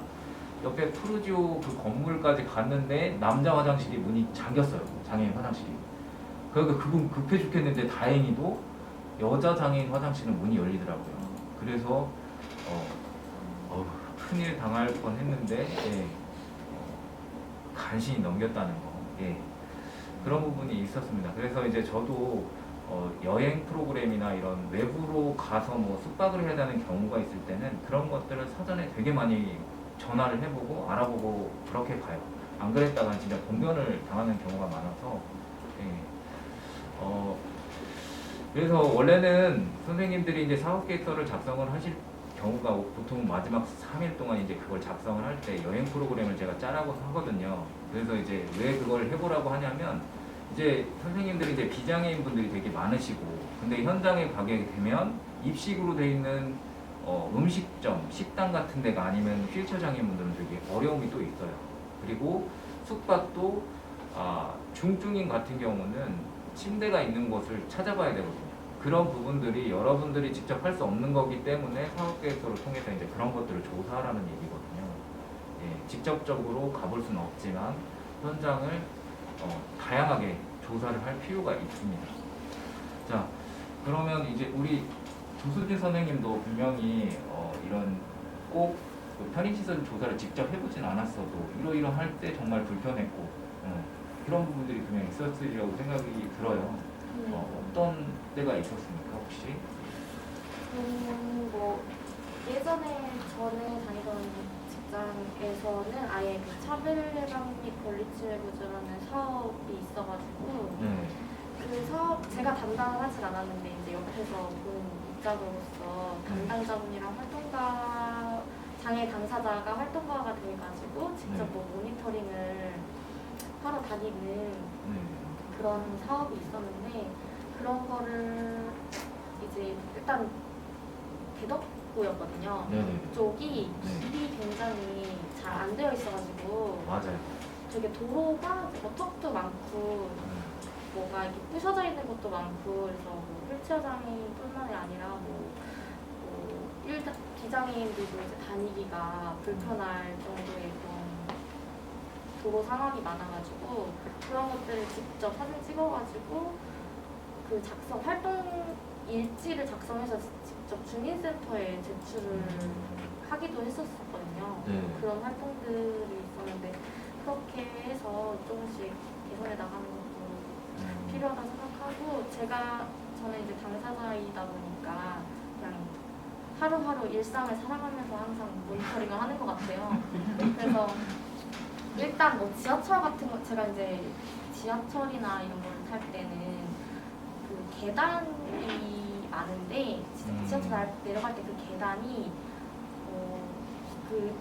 옆에 푸르지오 그 건물까지 갔는데 남자 화장실이 문이 잠겼어요. 장애인 화장실이. 그러니까 그분 급해 죽겠는데 다행히도 여자 장애인 화장실은 문이 열리더라고요. 그래서 큰일 당할 뻔했는데 간신히 넘겼다는 거. 그런 부분이 있었습니다. 그래서 이제 저도 여행 프로그램이나 이런 외부로 가서 뭐 숙박을 해야 되는 경우가 있을 때는 그런 것들을 사전에 되게 많이 전화를 해보고 알아보고 그렇게 가요. 안 그랬다가 진짜 봉변을 당하는 경우가 많아서 그래서 원래는 선생님들이 이제 사업 계획서를 작성을 하실 경우가 보통 마지막 3일 동안 이제 그걸 작성을 할 때 여행 프로그램을 제가 짜라고 하거든요. 그래서 이제 왜 그걸 해보라고 하냐면 이제 선생님들이 이제 비장애인 분들이 되게 많으시고 근데 현장에 가게 되면 입식으로 돼 있는 음식점, 식당 같은 데가 아니면 휠체어 장애인분들은 되게 어려움이 또 있어요. 그리고 숙박도 중증인 같은 경우는 침대가 있는 곳을 찾아봐야 되거든요. 그런 부분들이 여러분들이 직접 할 수 없는 거기 때문에 사업계획서를 통해서 이제 그런 것들을 조사하라는 얘기거든요. 직접적으로 가볼 수는 없지만 현장을 다양하게 조사를 할 필요가 있습니다. 자, 그러면 이제 우리 조수진 선생님도 분명히 이런 꼭 편의시설 조사를 직접 해보진 않았어도 이러이러할 때 정말 불편했고 그런 부분들이 분명히 있었으리라고 생각이 들어요. 어떤 때가 있었습니까 혹시? 뭐 예전에 전에 다니던 직장에서는 아예 그 차별예방 및 권리침해 구조라는 사업이 있어가지고 네. 그 사업 제가 담당하진 않았는데 이제 옆에서 보는 입장으로서 담당자분이랑 활동가 장애 당사자가 활동가가 돼가지고 직접 네. 뭐 모니터링을 하러 다니는 네. 그런 사업이 있었는데 그런 거를 이제 일단 대덕구였거든요. 네네. 그쪽이 네. 길이 굉장히 잘 안 되어 있어가지고 맞아요. 되게 도로가 어턱도 많고 뭐가 이렇게 부셔져 있는 것도 많고 그래서 뭐 휠체어 장애인뿐만이 아니라 비장애인들도 이제 다니기가 불편할 정도의 그런 도로 상황이 많아가지고 그런 것들을 직접 사진 찍어가지고 그 활동 일지를 작성해서 직접 주민센터에 제출을 하기도 했었거든요. 네. 그런 활동들이 있었는데 그렇게 해서 조금씩 개선해 나가는 것도 필요하다 생각하고 저는 이제 당사자이다 보니까 그냥 하루하루 일상을 살아가면서 항상 모니터링을 하는 것 같아요. 그래서 일단 뭐 지하철 같은 거 제가 이제 지하철이나 이런 걸 탈 때는 그 계단이 많은데 지하철 내려갈 때 그 계단이 그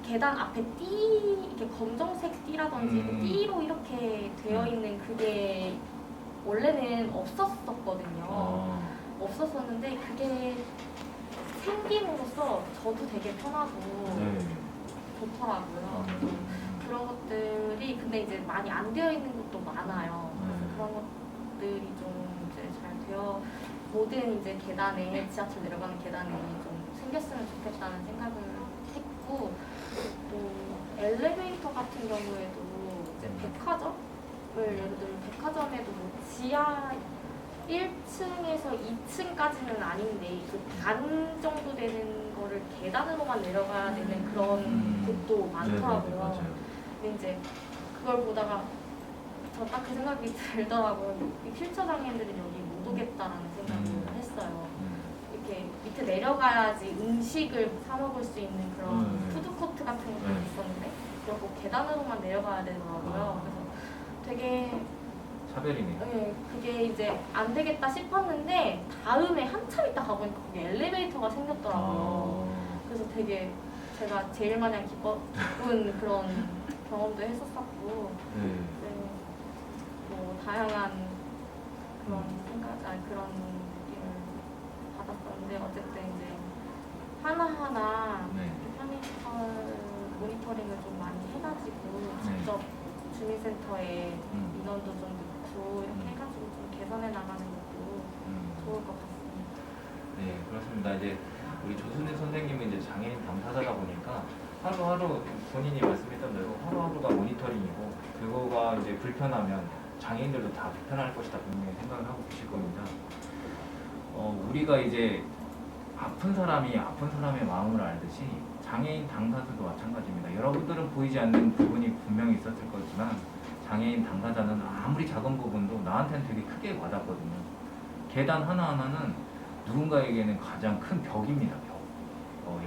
계단 앞에 이렇게 검정색 띠라든지 그 띠로 이렇게 되어 있는 그게 원래는 없었었거든요. 없었었는데 그게 생김으로써 저도 되게 편하고 네. 좋더라고요. 그래서 그런 것들이 근데 이제 많이 안 되어 있는 것도 많아요. 그래서 그런 것들이 좀 이제 잘 되어 모든 이제 계단에 지하철 내려가는 계단에 좀 생겼으면 좋겠다는 생각을 했고 또 엘리베이터 같은 경우에도 이제 백화점을 예를 들면 백화점에도 뭐 지하 1층에서 2층까지는 아닌데 그 반 정도 되는 거를 계단으로만 내려가야 되는 그런 곳도 많더라고요. 네네, 맞아요. 근데 이제 그걸 보다가 저 딱 그 생각이 들더라고요. 이 휠체어 장애인들은 여기 못 오겠다라는 생각을 했어요. 이렇게 밑에 내려가야지 음식을 사 먹을 수 있는 그런 푸드코트 같은 것들이 있었는데 그걸 꼭 계단으로만 내려가야 되더라고요. 그래서 되게 차별이네요. 네, 그게 이제 안 되겠다 싶었는데 다음에 한참 있다 가보니까 거기 엘리베이터가 생겼더라고요. 그래서 되게 제가 제일 마냥 기쁜 그런 경험도 했었었고 네. 뭐 다양한 그런 그런 느낌을 받았었는데 어쨌든 이제 하나하나 네. 편의시설 모니터링을 좀 많이 해가지고 네. 직접 주민센터에 인원도 좀 넣고 이렇게 해가지고 좀 개선해 나가는 것도 좋을 것 같습니다. 네, 그렇습니다. 이제 우리 조순희 선생님은 이제 장애인 당사자다 보니까 하루하루 본인이 말씀했던 대로 하루하루가 모니터링이고 그거가 이제 불편하면 장애인들도 다 불편할 것이다 분명히 생각을 하고 계실 겁니다. 우리가 이제 아픈 사람이 아픈 사람의 마음을 알듯이 장애인 당사자도 마찬가지입니다. 여러분들은 보이지 않는 부분이 분명히 있었을 거지만 장애인 당사자는 아무리 작은 부분도 나한테는 되게 크게 와닿거든요. 계단 하나하나는 누군가에게는 가장 큰 벽입니다. 벽.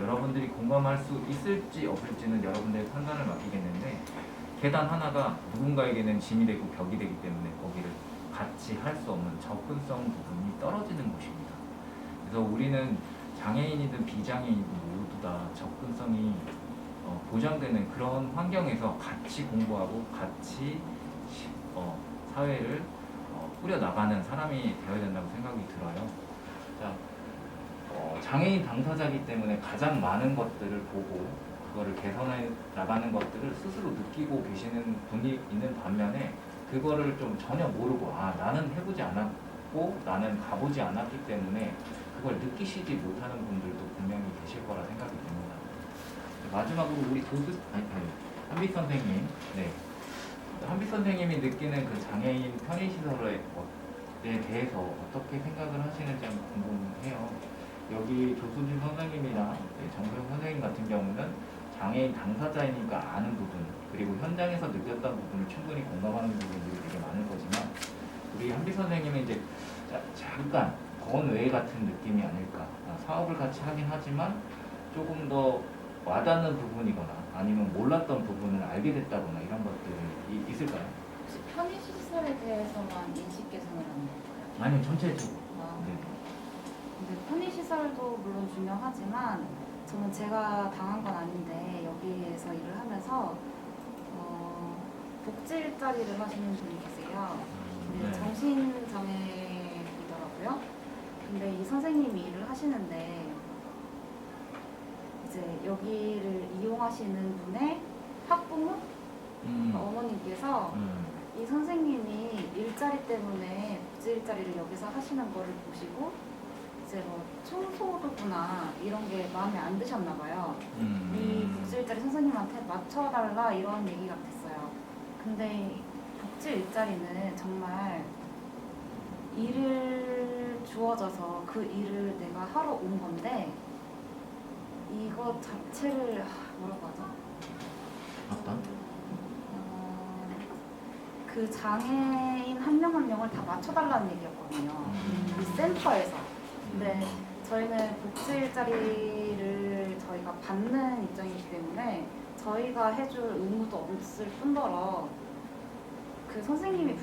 여러분들이 공감할 수 있을지 없을지는 여러분들의 판단을 맡기겠는데 계단 하나가 누군가에게는 짐이 되고 벽이 되기 때문에 거기를 같이 할 수 없는 접근성 부분이 떨어지는 곳입니다. 그래서 우리는 장애인이든 비장애인이든 모두 다 접근성이 보장되는 그런 환경에서 같이 공부하고 같이 사회를 꾸려나가는 사람이 되어야 된다고 생각이 들어요. 자, 장애인 당사자이기 때문에 가장 많은 것들을 보고 그거를 개선해 나가는 것들을 스스로 느끼고 계시는 분이 있는 반면에 그거를 좀 전혀 모르고 나는 해보지 않았고 나는 가보지 않았기 때문에 그걸 느끼시지 못하는 분들도 분명히 계실 거라 생각이 듭니다. 마지막으로 우리 한빛 선생님, 네, 한빛 선생님이 느끼는 그 장애인 편의시설에 대해서 어떻게 생각을 하시는지 한번 궁금해요. 여기 조수진 선생님이랑 정소영 선생님 같은 경우는 장애인 당사자이니까 아는 부분 그리고 현장에서 느꼈던 부분을 충분히 공감하는 부분들이 되게 많을 거지만 우리 한빛 선생님은 이제 잠깐 번외 같은 느낌이 아닐까 사업을 같이 하긴 하지만 조금 더 와닿는 부분이거나 아니면 몰랐던 부분을 알게 됐다거나 이런 것들이 있을까요? 혹시 편의시설에 대해서만 인식 개선을 하는 건가요? 아니면 전체적으로. 아, 네. 근데 편의시설도 물론 중요하지만 저는 제가 당한 건 아닌데 여기에서 일을 하면서 복지 일자리를 하시는 분이 계세요. 근데 정신장애이더라고요. 근데 이 선생님이 일을 하시는데 이제 여기를 이용하시는 분의 학부모 어머님께서 이 선생님이 일자리 때문에 복지 일자리를 여기서 하시는 거를 보시고 이제 뭐 청소도구나 이런 게 마음에 안 드셨나 봐요. 이 복지 일자리 선생님한테 맞춰달라 이런 얘기가 됐어요. 근데 복지 일자리는 정말 일을 주어져서 그 일을 내가 하러 온 건데 이거 자체를 뭐라고 하죠? 어떤? 그 장애인 한 명 한 명을 다 맞춰달라는 얘기였거든요. 이 센터에서. 근데 저희는 복지 일자리를 저희가 받는 입장이기 때문에 저희가 해줄 의무도 없을 뿐더러 그 선생님이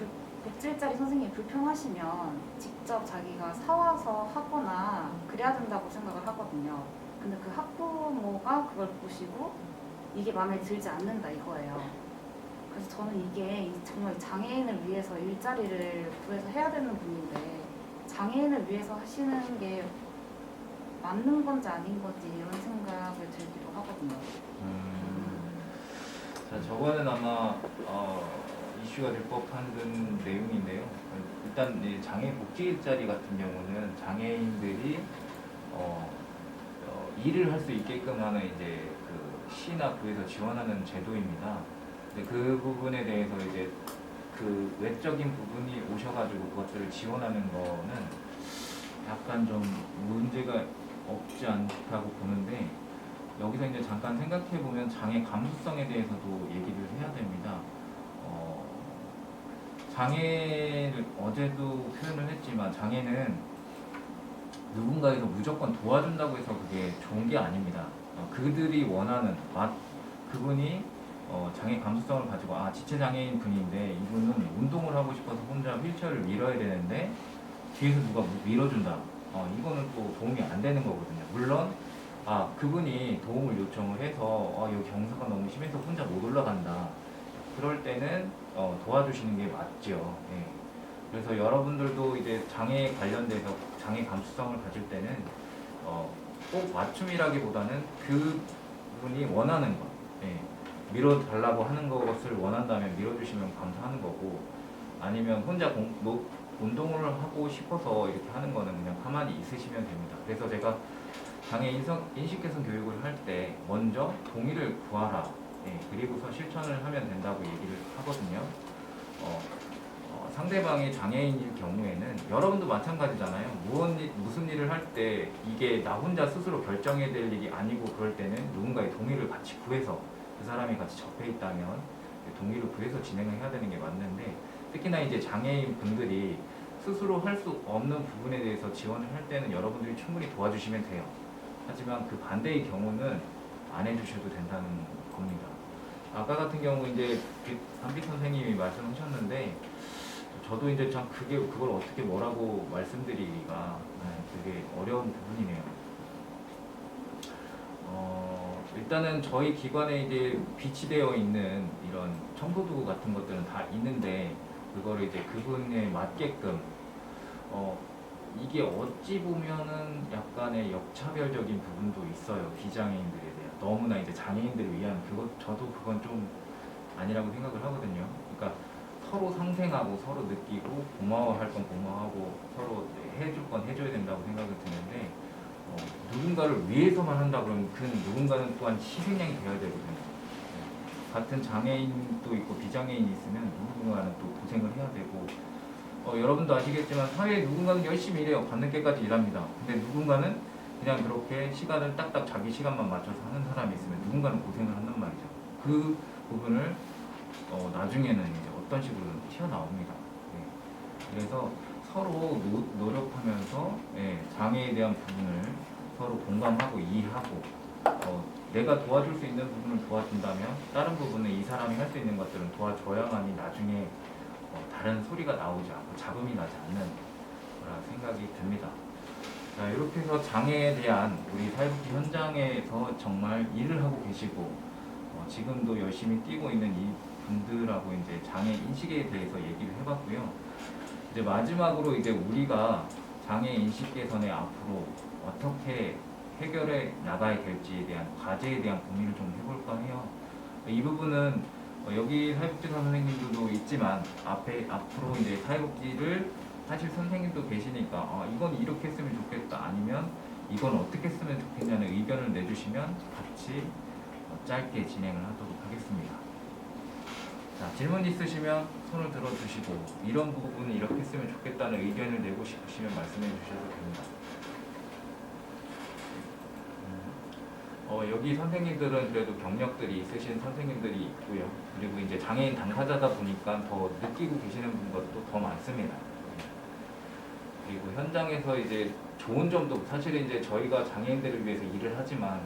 복지 일자리 선생님이 불편하시면 직접 자기가 사와서 하거나 그래야 된다고 생각을 하거든요. 근데 그 학부모가 그걸 보시고 이게 마음에 들지 않는다 이거예요. 그래서 저는 이게 정말 장애인을 위해서 일자리를 구해서 해야 되는 분인데 장애인을 위해서 하시는 게 맞는 건지 아닌 건지 이런 생각을 들기도 하거든요. 자, 저거는 아마 이슈가 될 법한 내용인데요. 일단 이 장애 복지 일자리 같은 경우는 장애인들이 일을 할 수 있게끔 하는 이제 그 시나 구에서 지원하는 제도입니다. 근데 그 부분에 대해서 이제 그 외적인 부분이 오셔가지고 그것들을 지원하는 거는 약간 좀 문제가 없지 않다고 보는데 여기서 이제 잠깐 생각해 보면 장애 감수성에 대해서도 얘기를 해야 됩니다. 장애를 어제도 표현을 했지만 장애는 누군가에서 무조건 도와준다고 해서 그게 좋은 게 아닙니다. 그들이 원하는 그분이 장애 감수성을 가지고 지체 장애인 분인데 이분은 운동을 하고 싶어서 혼자 휠체어를 밀어야 되는데 뒤에서 누가 밀어준다. 이거는 또 도움이 안 되는 거거든요. 물론 그분이 도움을 요청을 해서 여기 경사가 너무 심해서 혼자 못 올라간다. 그럴 때는 도와주시는 게 맞죠. 예. 그래서 여러분들도 이제 장애에 관련돼서 장애 감수성을 가질 때는 꼭 맞춤이라기보다는 그분이 원하는 것, 예. 밀어달라고 하는 것을 원한다면 밀어주시면 감사하는 거고 아니면 혼자 운동을 하고 싶어서 이렇게 하는 거는 그냥 가만히 있으시면 됩니다. 그래서 제가 장애 인식 개선 교육을 할 때 먼저 동의를 구하라. 예, 그리고서 실천을 하면 된다고 얘기를 하거든요. 상대방이 장애인일 경우에는 여러분도 마찬가지잖아요. 무슨 일을 할 때 이게 나 혼자 스스로 결정해야 될 일이 아니고 그럴 때는 누군가의 동의를 같이 구해서 그 사람이 같이 접해 있다면 동의를 구해서 진행을 해야 되는 게 맞는데 특히나 이제 장애인 분들이 스스로 할 수 없는 부분에 대해서 지원을 할 때는 여러분들이 충분히 도와주시면 돼요. 하지만 그 반대의 경우는 안 해주셔도 된다는 겁니다. 아까 같은 경우 이제 한빛 선생님이 말씀하셨는데 저도 이제 참 그걸 어떻게 뭐라고 말씀드리기가 되게 어려운 부분이네요. 일단은 저희 기관에 이제 비치되어 있는 이런 청소도구 같은 것들은 다 있는데 그거를 이제 그분에 맞게끔 이게 어찌 보면은 약간의 역차별적인 부분도 있어요. 비장애인들에 대한 너무나 이제 장애인들을 위한 저도 그건 좀 아니라고 생각을 하거든요. 그러니까 서로 상생하고 서로 느끼고 고마워할 건 고마워하고 서로 해줄 건 해줘야 된다고 생각을 드는데 누군가를 위해서만 한다 그러면 그 누군가는 또한 희생양이 되어야 되거든요. 같은 장애인도 있고 비장애인이 있으면 누군가는 또 고생을 해야 되고 여러분도 아시겠지만 사회에 누군가는 열심히 일해요. 밤늦게까지 일합니다. 근데 누군가는 그냥 그렇게 시간을 딱딱 자기 시간만 맞춰서 하는 사람이 있으면 누군가는 고생을 한단 말이죠. 그 부분을 나중에는 이제 어떤 식으로든 튀어나옵니다. 네. 그래서 서로 노력하면서 장애에 대한 부분을 서로 공감하고 이해하고 내가 도와줄 수 있는 부분을 도와준다면 다른 부분은 이 사람이 할 수 있는 것들은 도와줘야만이 나중에 다른 소리가 나오지 않고 잡음이 나지 않는 거라 생각이 듭니다. 자, 이렇게 해서 장애에 대한 우리 사회복지 현장에서 정말 일을 하고 계시고 지금도 열심히 뛰고 있는 이 분들하고 이제 장애 인식에 대해서 얘기를 해봤고요. 이제 마지막으로 이제 우리가 장애 인식 개선에 앞으로 어떻게 해결해 나가야 될지에 대한 과제에 대한 고민을 좀 해볼까 해요. 이 부분은 여기 사회복지사 선생님들도 있지만 앞으로 이제 사회복지를 하실 선생님도 계시니까 이건 이렇게 했으면 좋겠다 아니면 이건 어떻게 했으면 좋겠냐는 의견을 내주시면 같이 짧게 진행을 하도록 하겠습니다. 자, 질문 있으시면 손을 들어주시고 이런 부분 이렇게 했으면 좋겠다는 의견을 내고 싶으시면 말씀해 주셔도 됩니다. 여기 선생님들은 그래도 경력들이 있으신 선생님들이 있고요. 그리고 이제 장애인 당사자다 보니까 더 느끼고 계시는 것도 더 많습니다. 그리고 현장에서 이제 좋은 점도 사실 이제 저희가 장애인들을 위해서 일을 하지만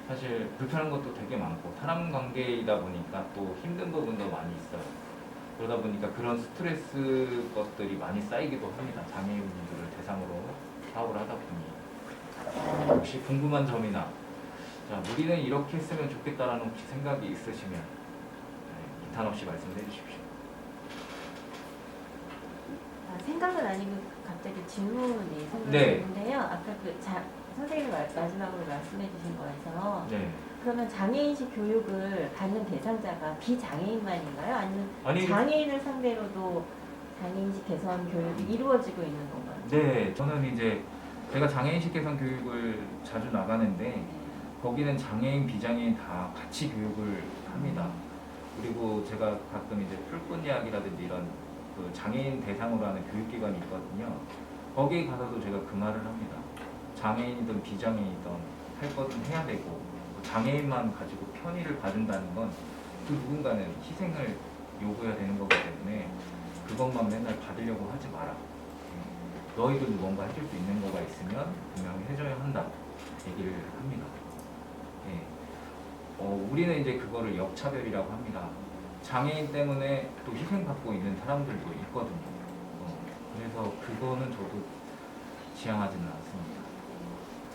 사실 불편한 것도 되게 많고 사람 관계이다 보니까 또 힘든 부분도 많이 있어요. 그러다 보니까 그런 스트레스 것들이 많이 쌓이기도 합니다. 장애인분들을 대상으로 사업을 하다 보니 혹시 궁금한 점이나 자, 우리는 이렇게 했으면 좋겠다라는 혹시 생각이 있으시면 이탄 없이 말씀해 주십시오. 생각은 아니고 갑자기 질문이 네. 생각났는데요. 아까 선생님이 마지막으로 말씀해 주신 거에서 네. 그러면 장애인식 교육을 받는 대상자가 비장애인만인가요? 아니면 장애인을 상대로도 장애인식 개선 교육이 이루어지고 있는 건가요? 네, 저는 이제 제가 장애인식 개선 교육을 자주 나가는데 거기는 장애인, 비장애인 다 같이 교육을 합니다. 그리고 제가 가끔 이제 풀꽃 이야기라든지 이런 그 장애인 대상으로 하는 교육기관이 있거든요. 거기에 가서도 제가 그 말을 합니다. 장애인이든 비장애인이든 할 것은 해야 되고 장애인만 가지고 편의를 받는다는 건 그 누군가는 희생을 요구해야 되는 거기 때문에 그것만 맨날 받으려고 하지 마라. 너희들도 뭔가 해줄 수 있는 거가 있으면 분명히 해줘야 한다. 얘기를 합니다. 우리는 이제 그거를 역차별이라고 합니다. 장애인 때문에 또 희생받고 있는 사람들도 있거든요. 그래서 그거는 저도 지향하지는 않습니다.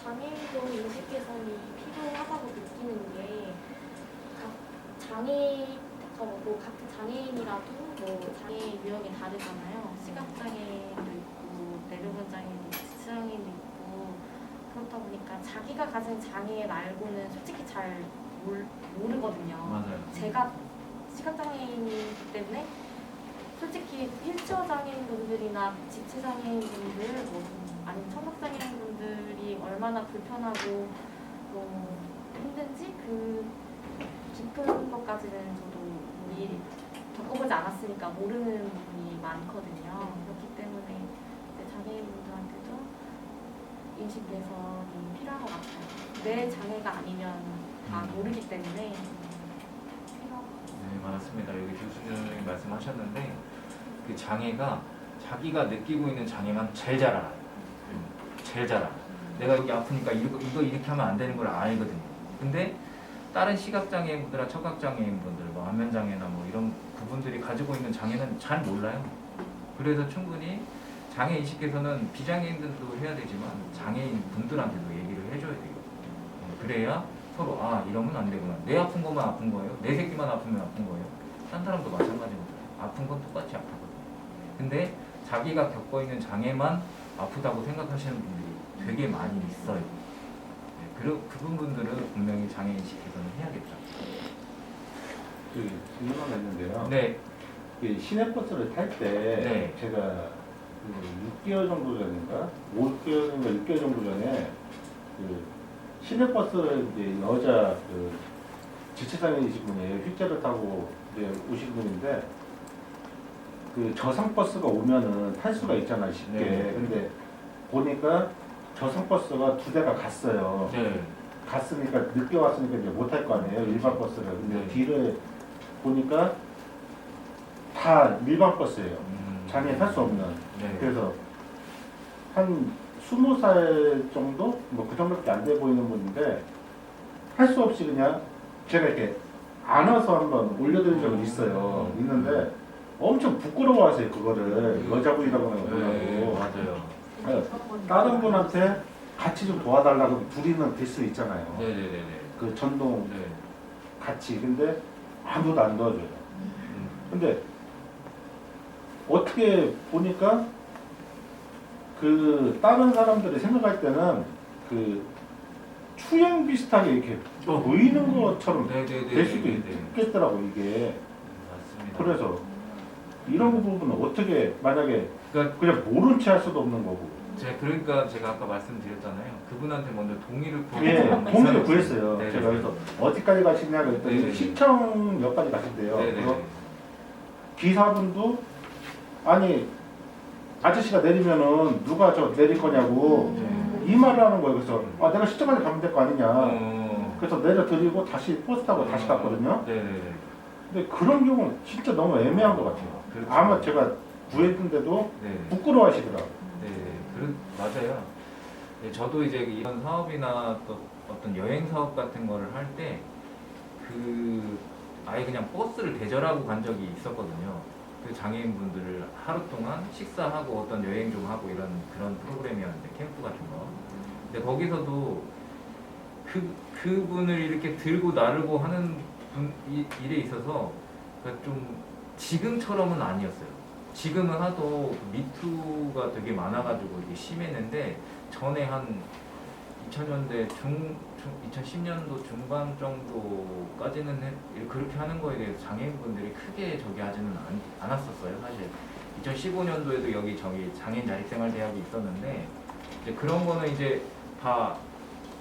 장애인도 인식 개선이 필요하다고 느끼는 게 같은 장애인이라도 뭐 장애 유형이 다르잖아요. 시각장애인도 있고 내르본 장애인도 있고 지체장애인도 있고 그렇다 보니까 자기가 가진 장애 말고는 솔직히 잘 모르거든요. 맞아요. 제가 시각장애인이기 때문에 솔직히 휠체어 장애인분들이나 지체장애인분들 아니면 청각장애인분들이 얼마나 불편하고 힘든지 그 깊은 것까지는 저도 미리 겪어보지 않았으니까 모르는 부분이 많거든요. 그렇기 때문에 장애인분들한테도 인식 개선이 필요한 것 같아요. 내 장애가 아니면 다 모르기 때문에 필요한 것 같아요. 네, 맞습니다. 여기 교수님이 말씀하셨는데 그 장애가 자기가 느끼고 있는 장애만 제일 잘 알아요. 제일 잘 알아요. 내가 여기 아프니까 이거 이렇게 하면 안 되는 걸 알거든요. 근데 다른 시각장애인분들이나 청각장애인분들, 뭐 안면장애나 뭐 이런 부분들이 가지고 있는 장애는 잘 몰라요. 그래서 충분히 장애 인식에서는 비장애인들도 해야 되지만 장애인 분들한테도 얘기를 해줘야 돼요. 그래야 서로 이러면 안 되구나. 내 아픈 것만 아픈 거예요. 내 새끼만 아프면 아픈 거예요. 딴 사람도 마찬가지거든요. 아픈 건 똑같이 아프거든요. 근데 자기가 겪고 있는 장애만 아프다고 생각하시는 분들이 되게 많이 있어요. 그 부분들은 분명히 장애인식 개선을 해야겠다. 질문 하나 있는데요. 네. 시내버스를 탈 때 네. 제가 6개월 정도 전인가 5개월인가 6개월 정도 전에 시내버스 이제 여자 지체장애이신 분이에요. 휠체어를 타고 이제 오신 분인데 저상버스가 오면은 탈 수가 있잖아요, 쉽게. 네. 근데 보니까 저상버스가 2대가 갔어요. 네. 갔으니까 늦게 왔으니까 이제 못 탈 거 아니에요, 일반 버스를. 근데 네. 뒤를 보니까 다 일반 버스예요. 장애 탈 수 없는. 네. 그래서 한 20살 정도? 뭐 그 정도밖에 안 돼 보이는 분인데 할 수 없이 그냥 제가 이렇게 안아서 한번 올려드린 적은 있어요. 있는데 엄청 부끄러워하세요. 그거를 여자분이라고 하는 네, 거라고. 맞아요. 다른 분한테 같이 좀 도와달라고 둘이는 될 수 있잖아요. 네네네네. 그 전동 네. 같이. 근데 아무도 안 도와줘요. 음. 근데 어떻게 보니까 그 다른 사람들이 생각할 때는 그 추행 비슷하게 이렇게 보이는 것처럼 네네네. 될 수도 있겠더라고 이게. 맞습니다. 그래서 이런 부분은 어떻게 만약에 그러니까 그냥 모른 채 할 수도 없는 거고. 그러니까 제가 아까 말씀드렸잖아요. 그분한테 먼저 동의를 구하고 예, 동의를 있어요. 구했어요. 네네. 제가 그래서 어디까지 가시냐 그랬더니 네네. 시청역까지 가신대요. 그래서 네네. 기사분도 아니 아저씨가 내리면은 누가 저 내릴 거냐고 이 말을 하는 거예요. 그래서 아 내가 시청까지 가면 될 거 아니냐. 그래서 내려드리고 다시 버스 타고 다시 갔거든요. 네네네. 근데 그런 경우는 진짜 너무 애매한 것 같아요. 그렇죠. 아마 제가 구했는데도 네. 부끄러워하시더라고요. 네, 맞아요. 네, 저도 이제 이런 사업이나 또 어떤 여행 사업 같은 거를 할 때 그 아예 그냥 버스를 대절하고 간 적이 있었거든요. 그 장애인분들을 하루 동안 식사하고 어떤 여행 좀 하고 이런 그런 프로그램이었는데 캠프 같은 거. 근데 거기서도 그분을 이렇게 들고 나르고 하는 일에 있어서 그러니까 좀 지금처럼은 아니었어요. 지금은 하도 미투가 되게 많아가지고 이게 심했는데 전에 한 2000년대 2010년도 중반 정도까지는 그렇게 하는 거에 대해서 장애인분들이 크게 저기 하지는 않았었어요. 사실 2015년도에도 여기 장애인 자립생활대학이 있었는데 이제 그런 거는 이제 다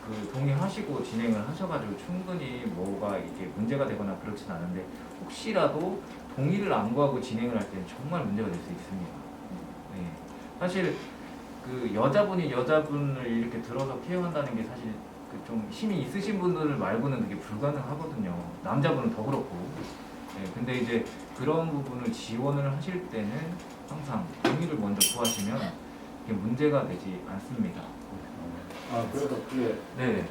그 동의하시고 진행을 하셔가지고 충분히 뭐가 이게 문제가 되거나 그렇진 않은데 혹시라도 동의를 안 구하고 진행을 할 때는 정말 문제가 될 수 있습니다. 네. 사실 그 여자분이 여자분을 이렇게 들어서 케어한다는 게 사실 그 좀 힘이 있으신 분들 말고는 그게 불가능하거든요. 남자분은 더 그렇고. 네. 근데 이제 그런 부분을 지원을 하실 때는 항상 동의를 먼저 구하시면 이게 문제가 되지 않습니다. 아 그래서 그게 네.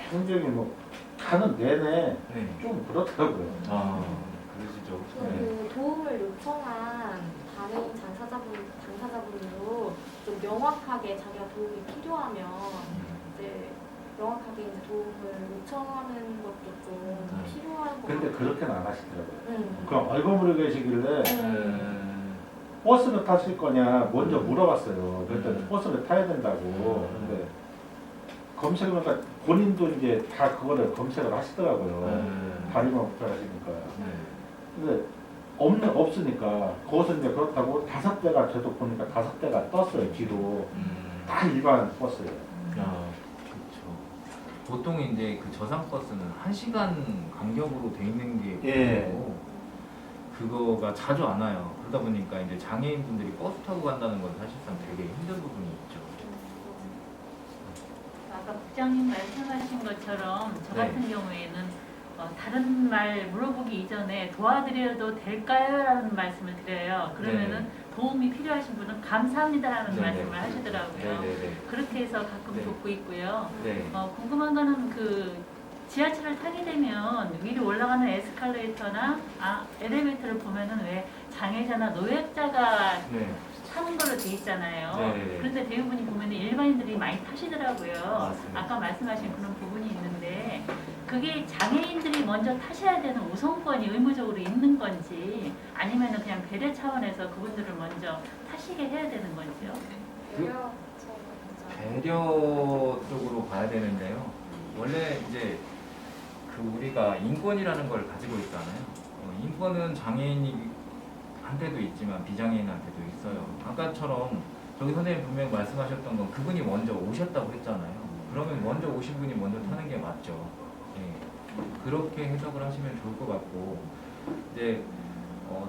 굉장히 뭐 가는 내내 네. 좀 그렇더라고요. 아, 그러시죠. 네. 그 도움을 요청한 장애인 당사자분도 좀 명확하게 자기가 도움이 필요하면 이제 명확하게 이제 도움을 요청하는 것도 좀 필요한 것 근데 같아요. 그렇게는 안 하시더라고요. 네. 그럼 얼버무려 계시길래 버스를 타실 거냐 먼저 물어봤어요. 그랬더니 버스를 타야 된다고. 근데 검색을 하니까 본인도 이제 다 그거를 검색을 하시더라고요. 다리만 걱정하시니까. 근데 없으니까 거기서 이제 그렇다고 5대가 저도 보니까 5대가 떴어요. 뒤로 다 일반 버스예요. 야, 그렇죠. 보통 이제 그 저상 버스는 1시간 간격으로 돼 있는 게 예. 있고 그거가 자주 안 와요. 그러다 보니까 이제 장애인분들이 버스 타고 간다는 건 사실상 되게 힘든 부분이 있죠. 아까 국장님 말씀하신 것처럼 저 네. 같은 경우에는 다른 말 물어보기 이전에 도와드려도 될까요? 라는 말씀을 드려요. 그러면은 도움이 필요하신 분은 감사합니다라는 네네. 말씀을 하시더라고요. 네네네. 그렇게 해서 가끔 네. 돕고 있고요. 네. 궁금한 거는 그 지하철을 타게 되면 위로 올라가는 에스컬레이터나 엘리베이터를 보면은 왜 장애자나 노약자가 네. 타는 걸로 돼 있잖아요. 네네네. 그런데 대부분이 보면 일반인들이 많이 타시더라고요. 맞습니다. 아까 말씀하신 그런 부분이 있는데 그게 장애인들이 먼저 타셔야 되는 우선권이 의무적으로 있는 건지 아니면 그냥 배려 차원에서 그분들을 먼저 타시게 해야 되는 건지요? 배려 쪽으로 봐야 되는데요. 원래 이제 그 우리가 인권이라는 걸 가지고 있잖아요. 인권은 장애인한테도 있지만 비장애인한테도 있어요. 아까처럼 저기 선생님 분명 말씀하셨던 건 그분이 먼저 오셨다고 했잖아요. 그러면 먼저 오신 분이 먼저 타는 게 맞죠. 예. 그렇게 해석을 하시면 좋을 것 같고 이제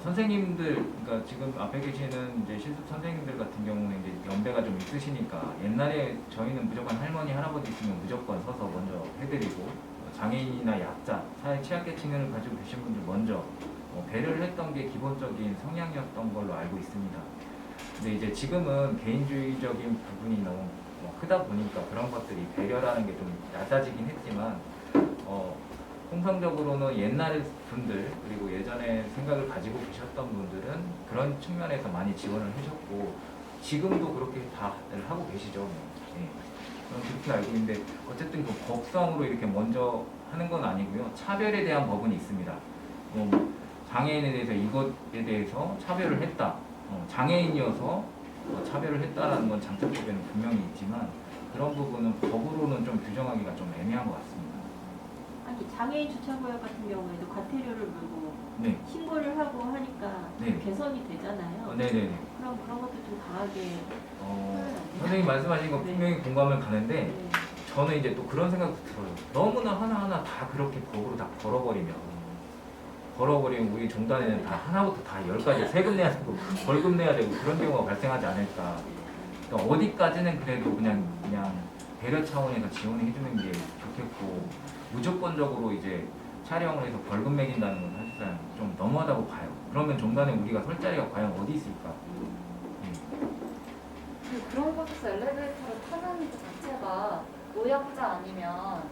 선생님들, 그러니까 지금 앞에 계시는 이제 실습 선생님들 같은 경우는 이제 연배가 좀 있으시니까 옛날에 저희는 무조건 할머니, 할아버지 있으면 무조건 서서 먼저 해드리고 장애인이나 약자, 사회 취약계층을 가지고 계신 분들 먼저 배려를 했던 게 기본적인 성향이었던 걸로 알고 있습니다. 근데 이제 지금은 개인주의적인 부분이 너무 크다 보니까 그런 것들이 배려라는 게 좀 얕아지긴 했지만 통상적으로는 옛날 분들 그리고 예전에 생각을 가지고 계셨던 분들은 그런 측면에서 많이 지원을 해줬고 지금도 그렇게 다들 하고 계시죠. 예. 저는 그렇게 알고 있는데 어쨌든 그 법상으로 이렇게 먼저 하는 건 아니고요. 차별에 대한 법은 있습니다. 장애인에 대해서 이것에 대해서 차별을 했다. 장애인이어서 차별을 했다라는 건 장착법에는 분명히 있지만 그런 부분은 법으로는 좀 규정하기가 좀 애매한 것 같습니다. 아니 장애인 주차구역 같은 경우에도 과태료를 물고 네. 신고를 하고 하니까 네. 개선이 되잖아요. 네네네. 그럼 그런 것도 좀 강하게 선생님 말씀하신 거 분명히 공감을 가는데 네. 저는 이제 또 그런 생각도 들어요. 너무나 하나하나 다 그렇게 법으로 다 걸어버리면 우리 종단에는 다 하나부터 다 10가지 세금 내야 되고 벌금 내야 되고 그런 경우가 발생하지 않을까. 그러니까 어디까지는 그래도 그냥 배려 차원에서 지원해 주는 게 좋겠고 무조건적으로 이제 촬영을 해서 벌금 매긴다는 건 사실상 좀 너무하다고 봐요. 그러면 종단에 우리가 설 자리가 과연 어디 있을까? 그런 곳에서 엘리베이터를 타는 것 자체가 노약자 아니면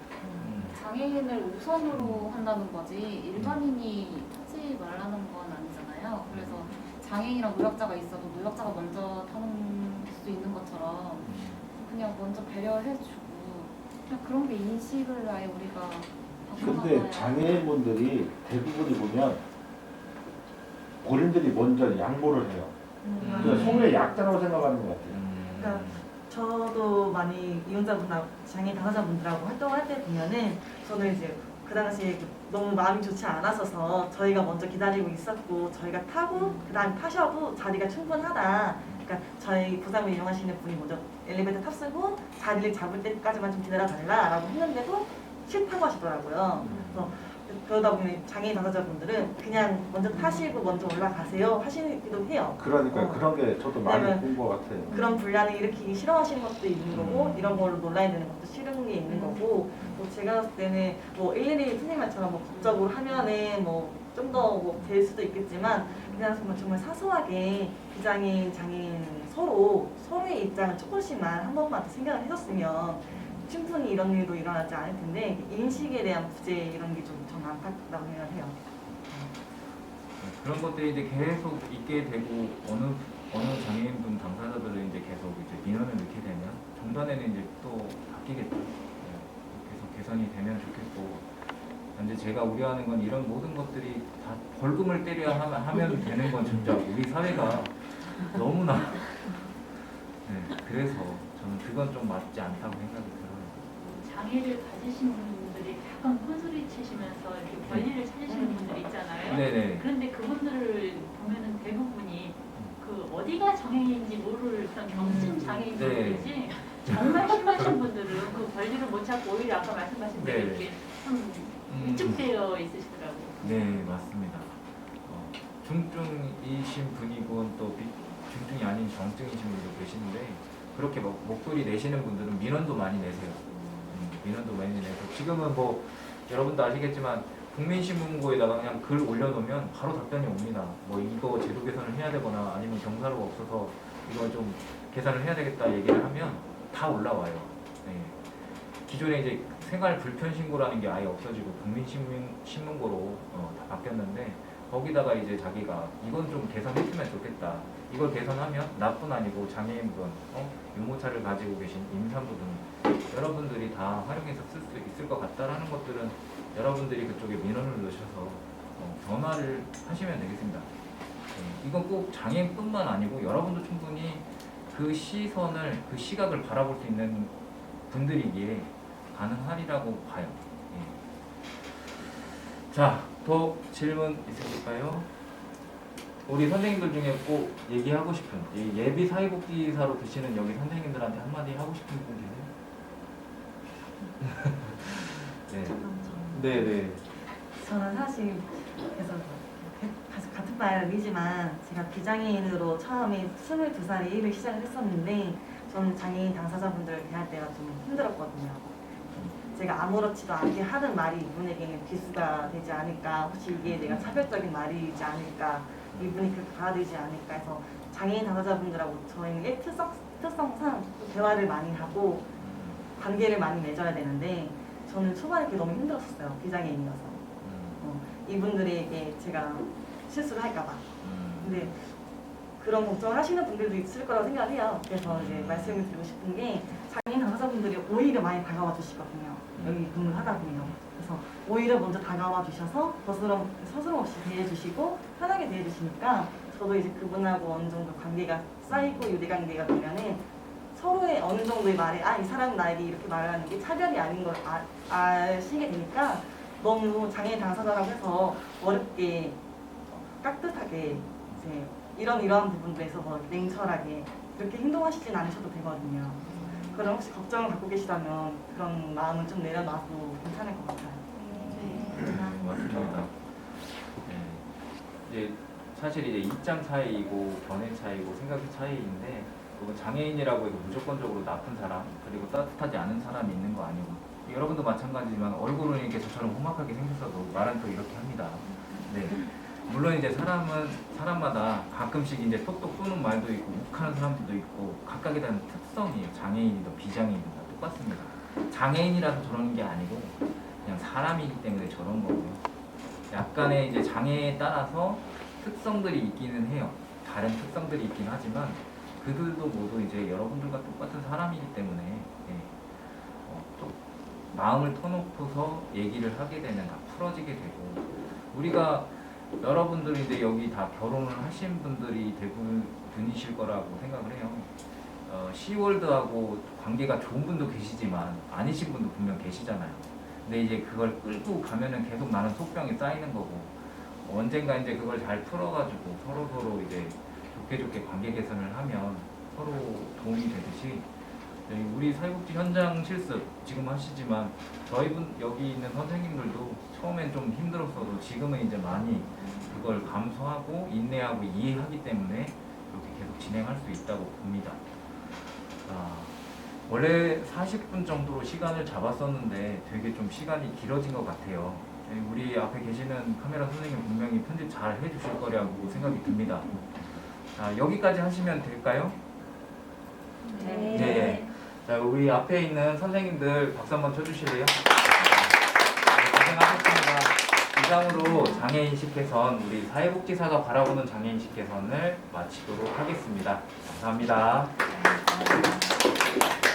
장애인을 우선으로 한다는 거지 일반인이 타지 말라는 건 아니잖아요. 그래서 장애인이랑 노약자가 있어도 노약자가 먼저 타는 수 있는 것처럼 그냥 먼저 배려해주고 그냥 그런 게 인식을 아예 우리가 근데 바꿔놔야 장애인분들이 대부분이 보면 본인들이 먼저 양보를 해요. 그러니까 소외 약자라고 생각하는 것 같아요. 그러니까 저도 많이 이혼자분하고 장애인 당사자분들하고 활동할 때 보면은 저는 이제 그 당시에 너무 마음이 좋지 않았어서 저희가 먼저 기다리고 있었고 저희가 타고 그다음 타셔도 자리가 충분하다. 그러니까 저희 부상을 이용하시는 분이 먼저 엘리베이터 탑승후 자리를 잡을 때까지만 좀 기다려 달라라고 했는데도 싫다고 하시더라고요. 그래서 그러다 보면 장애인 당사자분들은 그냥 먼저 타시고 먼저 올라가세요 하시기도 해요. 그러니까 그런 게 저도 많이 왜냐면 본 것 같아요. 그런 분란을 일으키기 싫어하시는 것도 있는 거고 이런 걸로 논란이 되는 것도 싫은 게 있는 거고 뭐 제가 봤을 때는 뭐 일일이 선생님 말처럼 뭐 법적으로 하면은 뭐 좀 더 뭐 될 수도 있겠지만 그냥 정말 사소하게 비장애인 장애인 서로의 입장을 조금씩만 한 번만 더 생각을 해줬으면 충분히 이런 일도 일어나지 않을 텐데 인식에 대한 부재 이런 게 좀 저는 안타깝다고 생각해요. 그런 것들이 이제 계속 있게 되고 어느 장애인분 당사자들은 이제 계속 이제 민원을 넣게 되면 종단에는 이제 또 바뀌겠죠. 계속 개선이 되면 좋겠고. 이제 제가 우려하는 건 이런 모든 것들이 다 벌금을 때려야 하면 되는 건 진짜 우리 사회가 너무나 그래서 저는 그건 좀 맞지 않다고 생각이 들어요. 장애를 가지신 분들이 약간 콘소리 치시면서 이렇게 권리를 찾으시는 분들이 있잖아요. 네네. 그런데 그분들을 보면은 대부분이 그 어디가 장애인인지 모를 그런 경증 장애인들이지 정말 심하신 분들은 그 권리를 못 찾고 오히려 아까 말씀하신 대로 네. 이렇게 좀 위축되어 있으시더라고요. 네, 맞습니다. 중증이신 분이고 또 중증이 아닌 정증이신 분도 계시는데 그렇게 목소리 내시는 분들은 민원도 많이 내세요. 민원도 많이 내서 지금은 뭐 여러분도 아시겠지만 국민신문고에다가 그냥 글 올려놓으면 바로 답변이 옵니다. 뭐 이거 제도 개선을 해야 되거나 아니면 경사로가 없어서 이거 좀 개선을 해야 되겠다 얘기를 하면 다 올라와요. 네. 기존에 이제 생활 불편 신고라는 게 아예 없어지고 국민신문고로 다 바뀌었는데 거기다가 이제 자기가 이건 좀 개선했으면 좋겠다. 이걸 개선하면 나뿐 아니고 장애인분, 유모차를 가지고 계신 임산부분 여러분들이 다 활용해서 쓸 수 있을 것 같다라는 것들은 여러분들이 그쪽에 민원을 넣으셔서 변화를 하시면 되겠습니다. 이건 꼭 장애인뿐만 아니고 여러분도 충분히 그 시선을, 그 시각을 바라볼 수 있는 분들이기에 가능하리라고 봐요. 자, 더 질문 있으실까요? 우리 선생님들 중에 꼭 얘기하고 싶은 예비 사회복지사로 계시는 여기 선생님들한테 한마디 하고 싶은 분 계세요? 네. 네. 저는 사실 그래서 같은 말이지만 제가 비장애인으로 처음에 22살에 일을 시작을 했었는데 저는 장애인 당사자분들을 대할 때가 좀 힘들었거든요. 제가 아무렇지도 않게 하는 말이 이분에게는 기수가 되지 않을까, 혹시 이게 내가 차별적인 말이지 않을까 이분이 그렇게 받아들이지 않을까 해서 장애인 당사자분들하고 저희는 특성상 대화를 많이 하고 관계를 많이 맺어야 되는데 저는 초반에 그게 너무 힘들었었어요. 비장애인이어서 이분들에게 제가 실수를 할까봐. 근데 그런 걱정을 하시는 분들도 있을 거라고 생각을 해요. 그래서 이제 말씀을 드리고 싶은 게 장애인 당사자분들이 오히려 많이 다가와 주시거든요. 여기 근무를 하다 보면. 그래서 오히려 먼저 다가와 주셔서 서스럼 없이 대해주시고 편하게 대해주시니까 저도 이제 그분하고 어느 정도 관계가 쌓이고 유대관계가 되면은 서로의 어느 정도의 말에 이 사람은 나에게 이렇게 말하는 게 차별이 아닌 걸 아시게 되니까 너무 장애인 당사자라고 해서 어렵게 깍듯하게 이제 이러한 부분들에서 냉철하게 그렇게 행동하시진 않으셔도 되거든요. 그럼 혹시 걱정을 갖고 계시다면 그런 마음은 좀 내려놔도 괜찮을 것 같아요. 맞습니다. 이제 사실 이제 입장 차이이고 견해 차이고 생각의 차이인데 그건 장애인이라고 해서 무조건적으로 나쁜 사람 그리고 따뜻하지 않은 사람이 있는 거 아니고 여러분도 마찬가지지만 얼굴은 이렇게 저처럼 험악하게 생겼어도 말은 또 이렇게 합니다. 네. 물론 이제 사람마다 가끔씩 이제 톡톡 쏘는 말도 있고 욱하는 사람들도 있고 각각에 대한 특성이에요. 장애인이든 비장애인이든 다 똑같습니다. 장애인이라서 저러는 게 아니고 그냥 사람이기 때문에 저런 거고요. 약간의 이제 장애에 따라서 특성들이 있기는 해요. 다른 특성들이 있긴 하지만 그들도 모두 이제 여러분들과 똑같은 사람이기 때문에 또 마음을 터놓고서 얘기를 하게 되면 다 풀어지게 되고 우리가 여러분들이 이제 여기 다 결혼을 하신 분들이 대부분이실 거라고 생각을 해요. 시월드하고 관계가 좋은 분도 계시지만 아니신 분도 분명 계시잖아요. 근데 이제 그걸 끌고 가면은 계속 나는 속병이 쌓이는 거고 언젠가 이제 그걸 잘 풀어가지고 서로 이제 좋게 관계 개선을 하면 서로 도움이 되듯이 우리 사회복지 현장 실습 지금 하시지만 여기 있는 선생님들도 처음엔 좀 힘들었어도 지금은 이제 많이 그걸 감수하고 인내하고 이해하기 때문에 이렇게 계속 진행할 수 있다고 봅니다. 원래 40분 정도로 시간을 잡았었는데 되게 좀 시간이 길어진 것 같아요. 우리 앞에 계시는 카메라 선생님 분명히 편집 잘 해주실 거라고 생각이 듭니다. 여기까지 하시면 될까요? 네. 자, 우리 앞에 있는 선생님들 박수 한번 쳐주실래요? 고생하셨습니다. 이상으로 장애인식 개선, 우리 사회복지사가 바라보는 장애인식 개선을 마치도록 하겠습니다. 감사합니다.